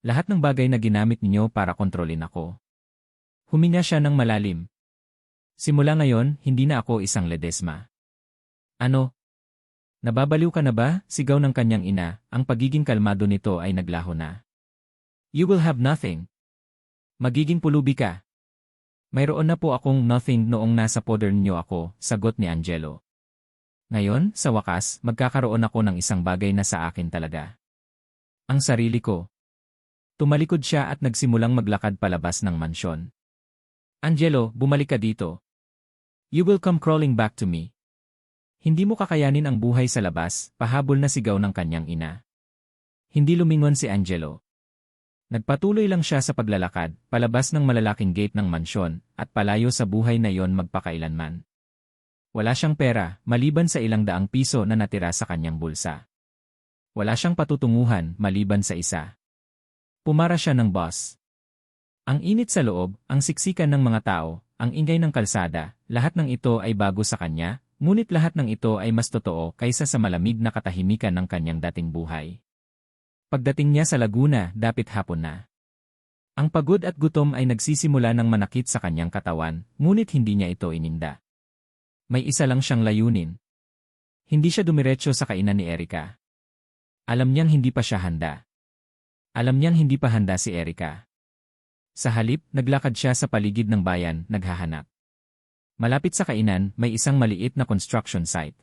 Lahat ng bagay na ginamit ninyo para kontrolin ako. Huminga siya ng malalim. Simula ngayon, hindi na ako isang Ledesma. Ano? Nababaliw ka na ba? Sigaw ng kanyang ina, ang pagiging kalmado nito ay naglaho na. You will have nothing. Magiging pulubi ka. Mayroon na po akong nothing noong nasa poder niyo ako, sagot ni Angelo. Ngayon, sa wakas, magkakaroon ako ng isang bagay na sa akin talaga. Ang sarili ko. Tumalikod siya at nagsimulang maglakad palabas ng mansyon. Angelo, bumalik ka dito. You will come crawling back to me. Hindi mo kakayanin ang buhay sa labas, pahabol na sigaw ng kanyang ina. Hindi lumingon si Angelo. Nagpatuloy lang siya sa paglalakad, palabas ng malalaking gate ng mansyon, at palayo sa buhay na yon magpakailanman. Wala siyang pera, maliban sa ilang daang piso na natira sa kanyang bulsa. Wala siyang patutunguhan, maliban sa isa. Pumara siya ng bus. Ang init sa loob, ang siksikan ng mga tao, ang ingay ng kalsada, lahat ng ito ay bago sa kanya, ngunit lahat ng ito ay mas totoo kaysa sa malamig na katahimikan ng kanyang dating buhay. Pagdating niya sa Laguna, dapit hapon na. Ang pagod at gutom ay nagsisimula ng manakit sa kanyang katawan, ngunit hindi niya ito ininda. May isa lang siyang layunin. Hindi siya dumiretso sa kainan ni Erica. Alam niyang hindi pa siya handa. Alam niyang hindi pa handa si Erica. Sa halip, naglakad siya sa paligid ng bayan, naghahanap. Malapit sa kainan, may isang maliit na construction site.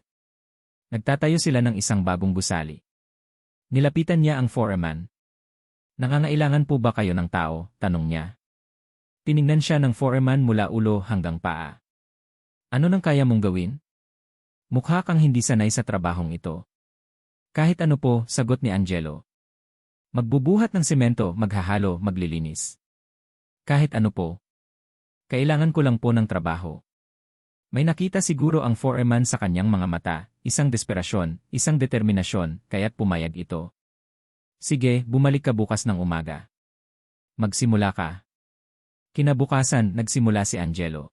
Nagtatayo sila ng isang bagong gusali. Nilapitan niya ang foreman. Nangangailangan po ba kayo ng tao? Tanong niya. Tiningnan siya ng foreman mula ulo hanggang paa. Ano nang kaya mong gawin? Mukha kang hindi sanay sa trabahong ito. Kahit ano po, sagot ni Angelo. Magbubuhat ng semento, maghahalo, maglilinis. Kahit ano po. Kailangan ko lang po ng trabaho. May nakita siguro ang foreman sa kanyang mga mata, isang desperasyon, isang determinasyon, kaya't pumayag ito. Sige, bumalik ka bukas ng umaga. Magsimula ka. Kinabukasan, nagsimula si Angelo.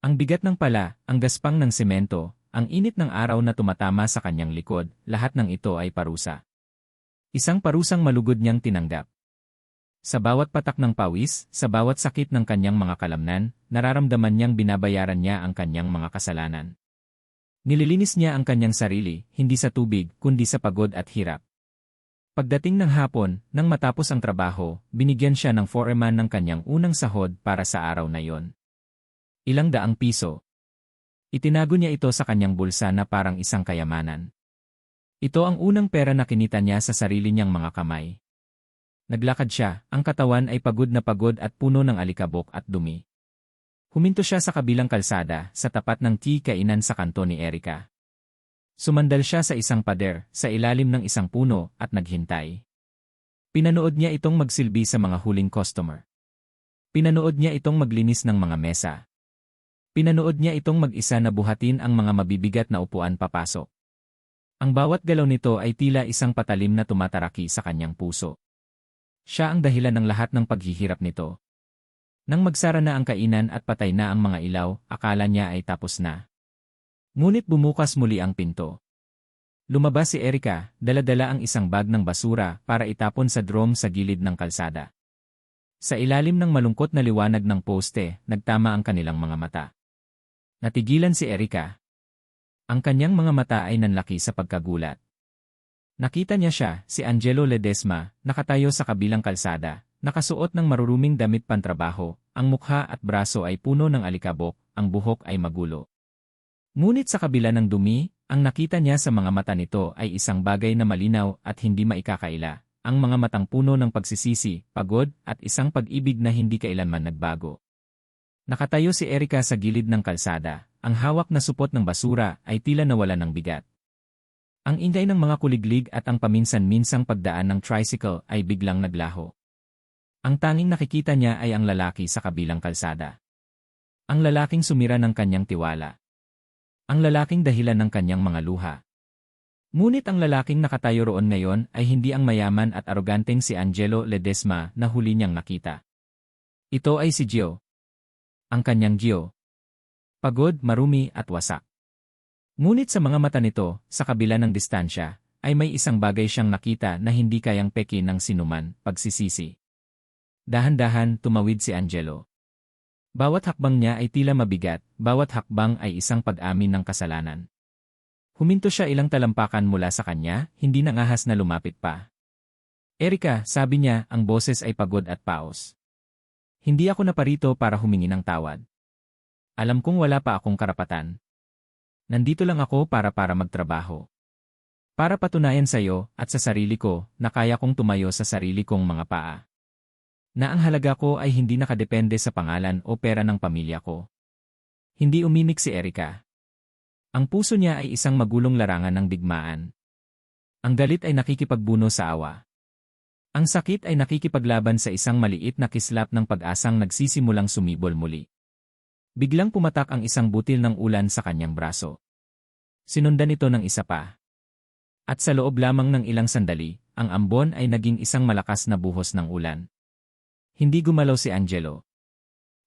Ang bigat ng pala, ang gaspang ng semento, ang init ng araw na tumatama sa kanyang likod, lahat ng ito ay parusa. Isang parusang malugod niyang tinanggap. Sa bawat patak ng pawis, sa bawat sakit ng kanyang mga kalamnan, nararamdaman niyang binabayaran niya ang kanyang mga kasalanan. Nililinis niya ang kanyang sarili, hindi sa tubig, kundi sa pagod at hirap. Pagdating ng hapon, nang matapos ang trabaho, binigyan siya ng foreman ng kanyang unang sahod para sa araw na yon. Ilang daang piso. Itinago niya ito sa kanyang bulsa na parang isang kayamanan. Ito ang unang pera na kinita niya sa sarili niyang mga kamay. Naglakad siya, ang katawan ay pagod na pagod at puno ng alikabok at dumi. Huminto siya sa kabilang kalsada, sa tapat ng kainan sa kanto ni Erica. Sumandal siya sa isang pader, sa ilalim ng isang puno, at naghintay. Pinanood niya itong magsilbi sa mga huling customer. Pinanood niya itong maglinis ng mga mesa. Pinanood niya itong mag-isa na buhatin ang mga mabibigat na upuan papasok. Ang bawat galaw nito ay tila isang patalim na tumataraki sa kanyang puso. Siya ang dahilan ng lahat ng paghihirap nito. Nang magsara na ang kainan at patay na ang mga ilaw, akala niya ay tapos na. Ngunit bumukas muli ang pinto. Lumabas si Erica, dala-dala ang isang bag ng basura para itapon sa drum sa gilid ng kalsada. Sa ilalim ng malungkot na liwanag ng poste, nagtama ang kanilang mga mata. Natigilan si Erica. Ang kanyang mga mata ay nanlaki sa pagkagulat. Nakita niya siya, si Angelo Ledesma, nakatayo sa kabilang kalsada, nakasuot ng maruruming damit pantrabaho, ang mukha at braso ay puno ng alikabok, ang buhok ay magulo. Ngunit sa kabila ng dumi, ang nakita niya sa mga mata nito ay isang bagay na malinaw at hindi maikakaila, ang mga matang puno ng pagsisisi, pagod, at isang pag-ibig na hindi kailanman nagbago. Nakatayo si Erica sa gilid ng kalsada, ang hawak na supot ng basura ay tila nawala ng bigat. Ang ingay ng mga kuliglig at ang paminsan-minsang pagdaan ng tricycle ay biglang naglaho. Ang tanging nakikita niya ay ang lalaki sa kabilang kalsada. Ang lalaking sumira ng kanyang tiwala. Ang lalaking dahilan ng kanyang mga luha. Ngunit ang lalaking nakatayo roon ngayon ay hindi ang mayaman at aroganteng si Angelo Ledesma na huli niyang nakita. Ito ay si Gio. Ang kanyang Gio. Pagod, marumi at wasak. Ngunit sa mga mata nito, sa kabila ng distansya, ay may isang bagay siyang nakita na hindi kayang peki ng sinuman, pagsisisi. Dahan-dahan tumawid si Angelo. Bawat hakbang niya ay tila mabigat, bawat hakbang ay isang pag-amin ng kasalanan. Huminto siya ilang talampakan mula sa kanya, hindi nangahas na lumapit pa. Erika, sabi niya, ang boses ay pagod at paos. Hindi ako naparito para humingi ng tawad. Alam kong wala pa akong karapatan. Nandito lang ako para magtrabaho. Para patunayan sa iyo at sa sarili ko na kaya kong tumayo sa sarili kong mga paa. Na ang halaga ko ay hindi nakadepende sa pangalan o pera ng pamilya ko. Hindi umimik si Erika. Ang puso niya ay isang magulong larangan ng digmaan. Ang galit ay nakikipagbuno sa awa. Ang sakit ay nakikipaglaban sa isang maliit na kislap ng pag-asang nagsisimulang sumibol muli. Biglang pumatak ang isang butil ng ulan sa kanyang braso. Sinundan ito ng isa pa. At sa loob lamang ng ilang sandali, ang ambon ay naging isang malakas na buhos ng ulan. Hindi gumalaw si Angelo.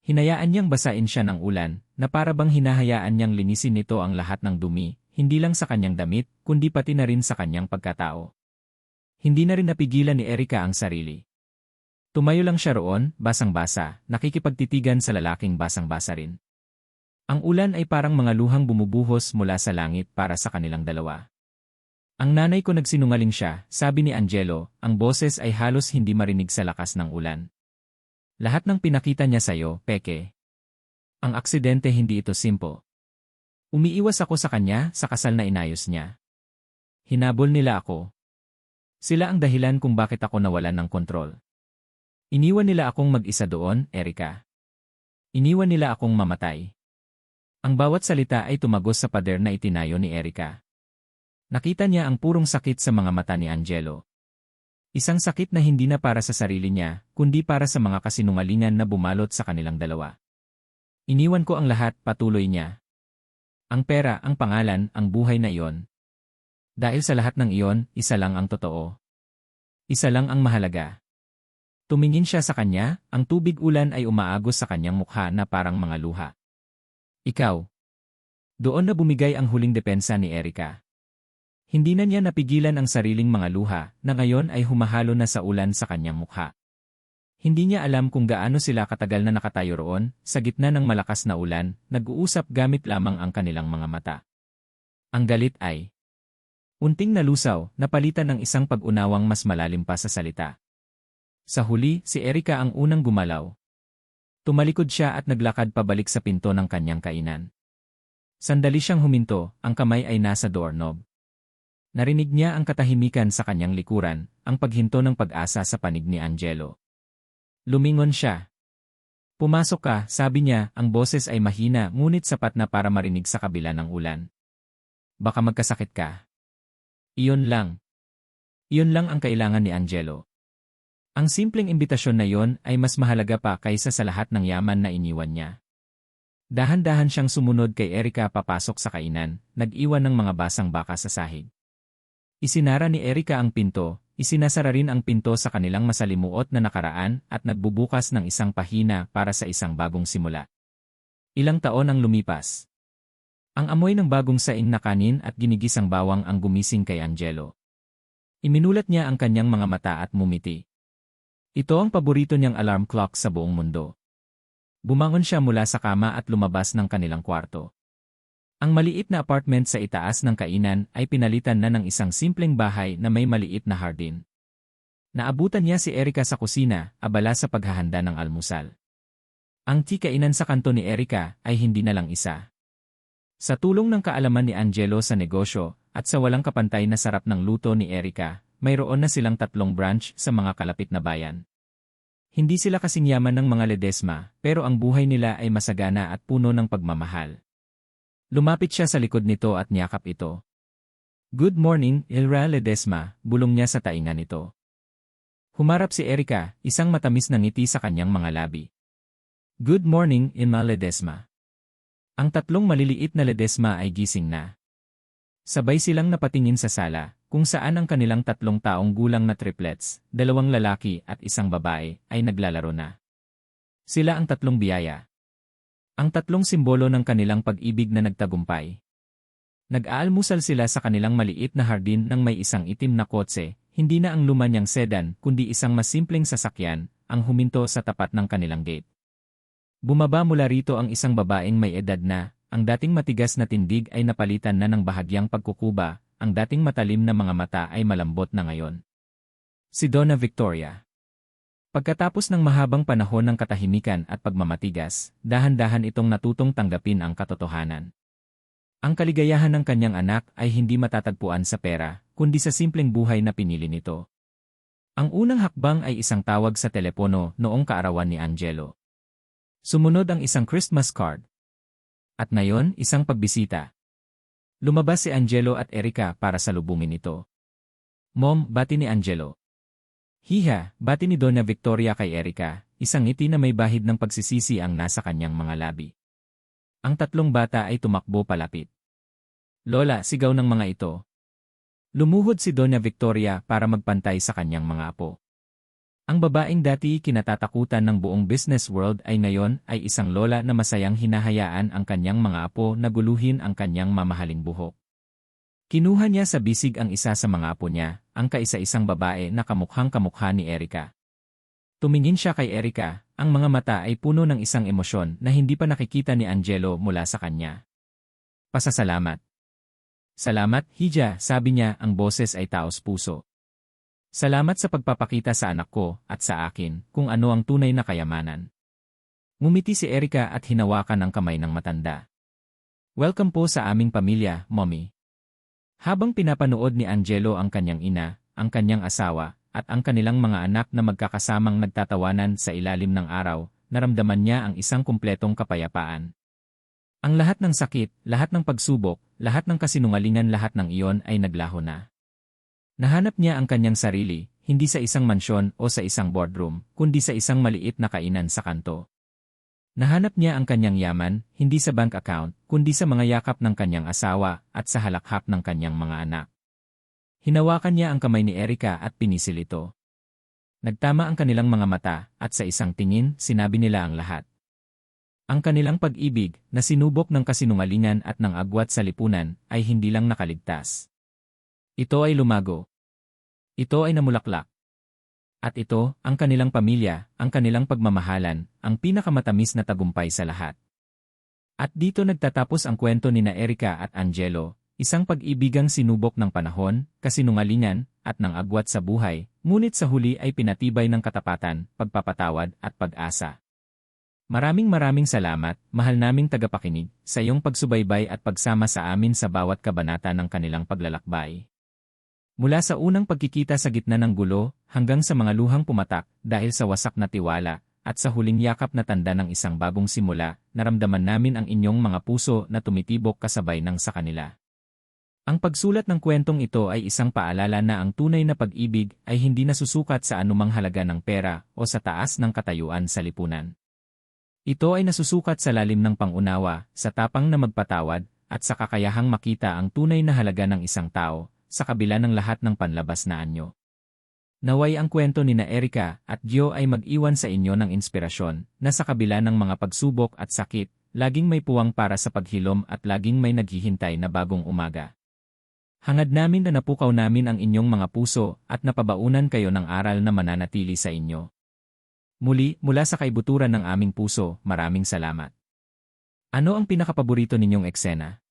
Hinayaan niyang basain siya ng ulan, na para bang hinahayaan niyang linisin nito ang lahat ng dumi, hindi lang sa kanyang damit, kundi pati na rin sa kanyang pagkatao. Hindi na rin napigilan ni Erika ang sarili. Tumayo lang siya roon, basang-basa, nakikipagtitigan sa lalaking basang-basa rin. Ang ulan ay parang mga luhang bumubuhos mula sa langit para sa kanilang dalawa. Ang nanay ko nagsinungaling siya, sabi ni Angelo, ang boses ay halos hindi marinig sa lakas ng ulan. Lahat ng pinakita niya sa'yo, peke. Ang aksidente hindi ito simple. Umiiwas ako sa kanya sa kasal na inayos niya. Hinabol nila ako. Sila ang dahilan kung bakit ako nawalan ng kontrol. Iniwan nila akong mag-isa doon, Erika. Iniwan nila akong mamatay. Ang bawat salita ay tumagos sa pader na itinayo ni Erika. Nakita niya ang purong sakit sa mga mata ni Angelo. Isang sakit na hindi na para sa sarili niya, kundi para sa mga kasinungalingan na bumalot sa kanilang dalawa. Iniwan ko ang lahat, patuloy niya. Ang pera, ang pangalan, ang buhay na iyon. Dahil sa lahat ng iyon, isa lang ang totoo. Isa lang ang mahalaga. Tumingin siya sa kanya, ang tubig ulan ay umaagos sa kanyang mukha na parang mga luha. Ikaw. Doon na bumigay ang huling depensa ni Erika. Hindi na niya napigilan ang sariling mga luha na ngayon ay humahalo na sa ulan sa kanyang mukha. Hindi niya alam kung gaano sila katagal na nakatayo roon, sa gitna ng malakas na ulan, nag-uusap gamit lamang ang kanilang mga mata. Ang galit ay unting nalusaw, napalitan ng isang pag-unawang mas malalim pa sa salita. Sa huli, si Erika ang unang gumalaw. Tumalikod siya at naglakad pabalik sa pinto ng kanyang kainan. Sandali siyang huminto, ang kamay ay nasa doorknob. Narinig niya ang katahimikan sa kanyang likuran, ang paghinto ng pag-asa sa panig ni Angelo. Lumingon siya. Pumasok ka, sabi niya, ang boses ay mahina ngunit sapat na para marinig sa kabila ng ulan. Baka magkasakit ka. Iyon lang. Iyon lang ang kailangan ni Angelo. Ang simpleng imbitasyon na iyon ay mas mahalaga pa kaysa sa lahat ng yaman na iniwan niya. Dahan-dahan siyang sumunod kay Erika papasok sa kainan, nag-iwan ng mga basang baka sa sahig. Isinara ni Erika ang pinto, isinasara rin ang pinto sa kanilang masalimuot na nakaraan at nagbubukas ng isang pahina para sa isang bagong simula. Ilang taon ang lumipas. Ang amoy ng bagong saing na kanin at ginigisang bawang ang gumising kay Angelo. Iminulat niya ang kanyang mga mata at mumiti. Ito ang paborito niyang alarm clock sa buong mundo. Bumangon siya mula sa kama at lumabas ng kanilang kwarto. Ang maliit na apartment sa itaas ng kainan ay pinalitan na ng isang simpleng bahay na may maliit na hardin. Naabutan niya si Erika sa kusina, abala sa paghahanda ng almusal. Ang kainan sa kanto ni Erika ay hindi na lang isa. Sa tulong ng kaalaman ni Angelo sa negosyo at sa walang kapantay na sarap ng luto ni Erika, mayroon na silang 3 branch sa mga kalapit na bayan. Hindi sila kasing yaman ng mga Ledesma, pero ang buhay nila ay masagana at puno ng pagmamahal. Lumapit siya sa likod nito at niyakap ito. Good morning, Ilra Ledesma, bulong niya sa tainga nito. Humarap si Erica, isang matamis na ngiti sa kanyang mga labi. Good morning, Ima Ledesma. Ang tatlong maliliit na Ledesma ay gising na. Sabay silang napatingin sa sala, kung saan ang kanilang 3 taong gulang na triplets, 2 lalaki at 1 babae, ay naglalaro na. Sila ang 3 biyaya. Ang 3 simbolo ng kanilang pag-ibig na nagtagumpay. Nag-aalmusal sila sa kanilang maliit na hardin nang may isang itim na kotse, hindi na ang lumanyang sedan kundi isang mas simpleng sasakyan, ang huminto sa tapat ng kanilang gate. Bumaba mula rito ang isang babaeng may edad na, ang dating matigas na tindig ay napalitan na ng bahagyang pagkukuba, ang dating matalim na mga mata ay malambot na ngayon. Si Donna Victoria. Pagkatapos ng mahabang panahon ng katahimikan at pagmamatigas, dahan-dahan itong natutong tanggapin ang katotohanan. Ang kaligayahan ng kanyang anak ay hindi matatagpuan sa pera, kundi sa simpleng buhay na pinili nito. Ang unang hakbang ay isang tawag sa telepono noong kaarawan ni Angelo. Sumunod ang isang Christmas card. At ngayon, isang pagbisita. Lumabas si Angelo at Erica para salubungin ito. Mom, bati ni Angelo. Hiha, bati ni Donna Victoria kay Erica, isang ngiti na may bahid ng pagsisisi ang nasa kanyang mga labi. Ang 3 bata ay tumakbo palapit. Lola, sigaw ng mga ito. Lumuhod si Donna Victoria para magpantay sa kanyang mga apo. Ang babaeng dati kinatatakutan ng buong business world ay ngayon ay isang lola na masayang hinahayaan ang kanyang mga apo na guluhin ang kanyang mamahaling buhok. Kinuha niya sa bisig ang isa sa mga apo niya, ang kaisa-isang babae na kamukhang-kamukha ni Erica. Tumingin siya kay Erica, ang mga mata ay puno ng isang emosyon na hindi pa nakikita ni Angelo mula sa kanya. Pasasalamat. Salamat, Hija, sabi niya, ang boses ay taos puso. Salamat sa pagpapakita sa anak ko at sa akin kung ano ang tunay na kayamanan. Ngumiti si Erica at hinawakan ang kamay ng matanda. Welcome po sa aming pamilya, Mommy. Habang pinapanood ni Angelo ang kanyang ina, ang kanyang asawa, at ang kanilang mga anak na magkakasamang nagtatawanan sa ilalim ng araw, naramdaman niya ang isang kumpletong kapayapaan. Ang lahat ng sakit, lahat ng pagsubok, lahat ng kasinungalingan, lahat ng iyon ay naglaho na. Nahanap niya ang kanyang sarili, hindi sa isang mansyon o sa isang boardroom, kundi sa isang maliit na kainan sa kanto. Nahanap niya ang kanyang yaman, hindi sa bank account, kundi sa mga yakap ng kanyang asawa at sa halakhap ng kanyang mga anak. Hinawakan niya ang kamay ni Erica at pinisil ito. Nagtama ang kanilang mga mata at sa isang tingin, sinabi nila ang lahat. Ang kanilang pag-ibig, na sinubok ng kasinungalingan at ng agwat sa lipunan, ay hindi lang nakaligtas. Ito ay lumago. Ito ay namulaklak. At ito, ang kanilang pamilya, ang kanilang pagmamahalan, ang pinakamatamis na tagumpay sa lahat. At dito nagtatapos ang kwento ni na Erica at Angelo, isang pag-ibigang sinubok ng panahon, kasinungalingan, at ng agwat sa buhay, ngunit sa huli ay pinatibay ng katapatan, pagpapatawad at pag-asa. Maraming salamat, mahal naming tagapakinig, sa iyong pagsubaybay at pagsama sa amin sa bawat kabanata ng kanilang paglalakbay. Mula sa unang pagkikita sa gitna ng gulo, hanggang sa mga luhang pumatak dahil sa wasak na tiwala, at sa huling yakap na tanda ng isang bagong simula, naramdaman namin ang inyong mga puso na tumitibok kasabay ng sa kanila. Ang pagsulat ng kwentong ito ay isang paalala na ang tunay na pag-ibig ay hindi nasusukat sa anumang halaga ng pera o sa taas ng katayuan sa lipunan. Ito ay nasusukat sa lalim ng pangunawa, sa tapang na magpatawad, at sa kakayahang makita ang tunay na halaga ng isang tao, sa kabila ng lahat ng panlabas na anyo. Naway ang kwento ni na Erica at Gio ay mag-iwan sa inyo ng inspirasyon, na sa kabila ng mga pagsubok at sakit, laging may puwang para sa paghilom at laging may naghihintay na bagong umaga. Hangad namin na napukaw namin ang inyong mga puso at napabaunan kayo ng aral na mananatili sa inyo. Muli, mula sa kaibuturan ng aming puso, maraming salamat. Ano ang pinakapaborito ninyong eksena?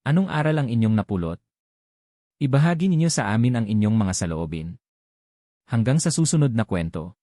Anong aral ang inyong napulot? Ibahagi ninyo sa amin ang inyong mga saloobin. Hanggang sa susunod na kwento.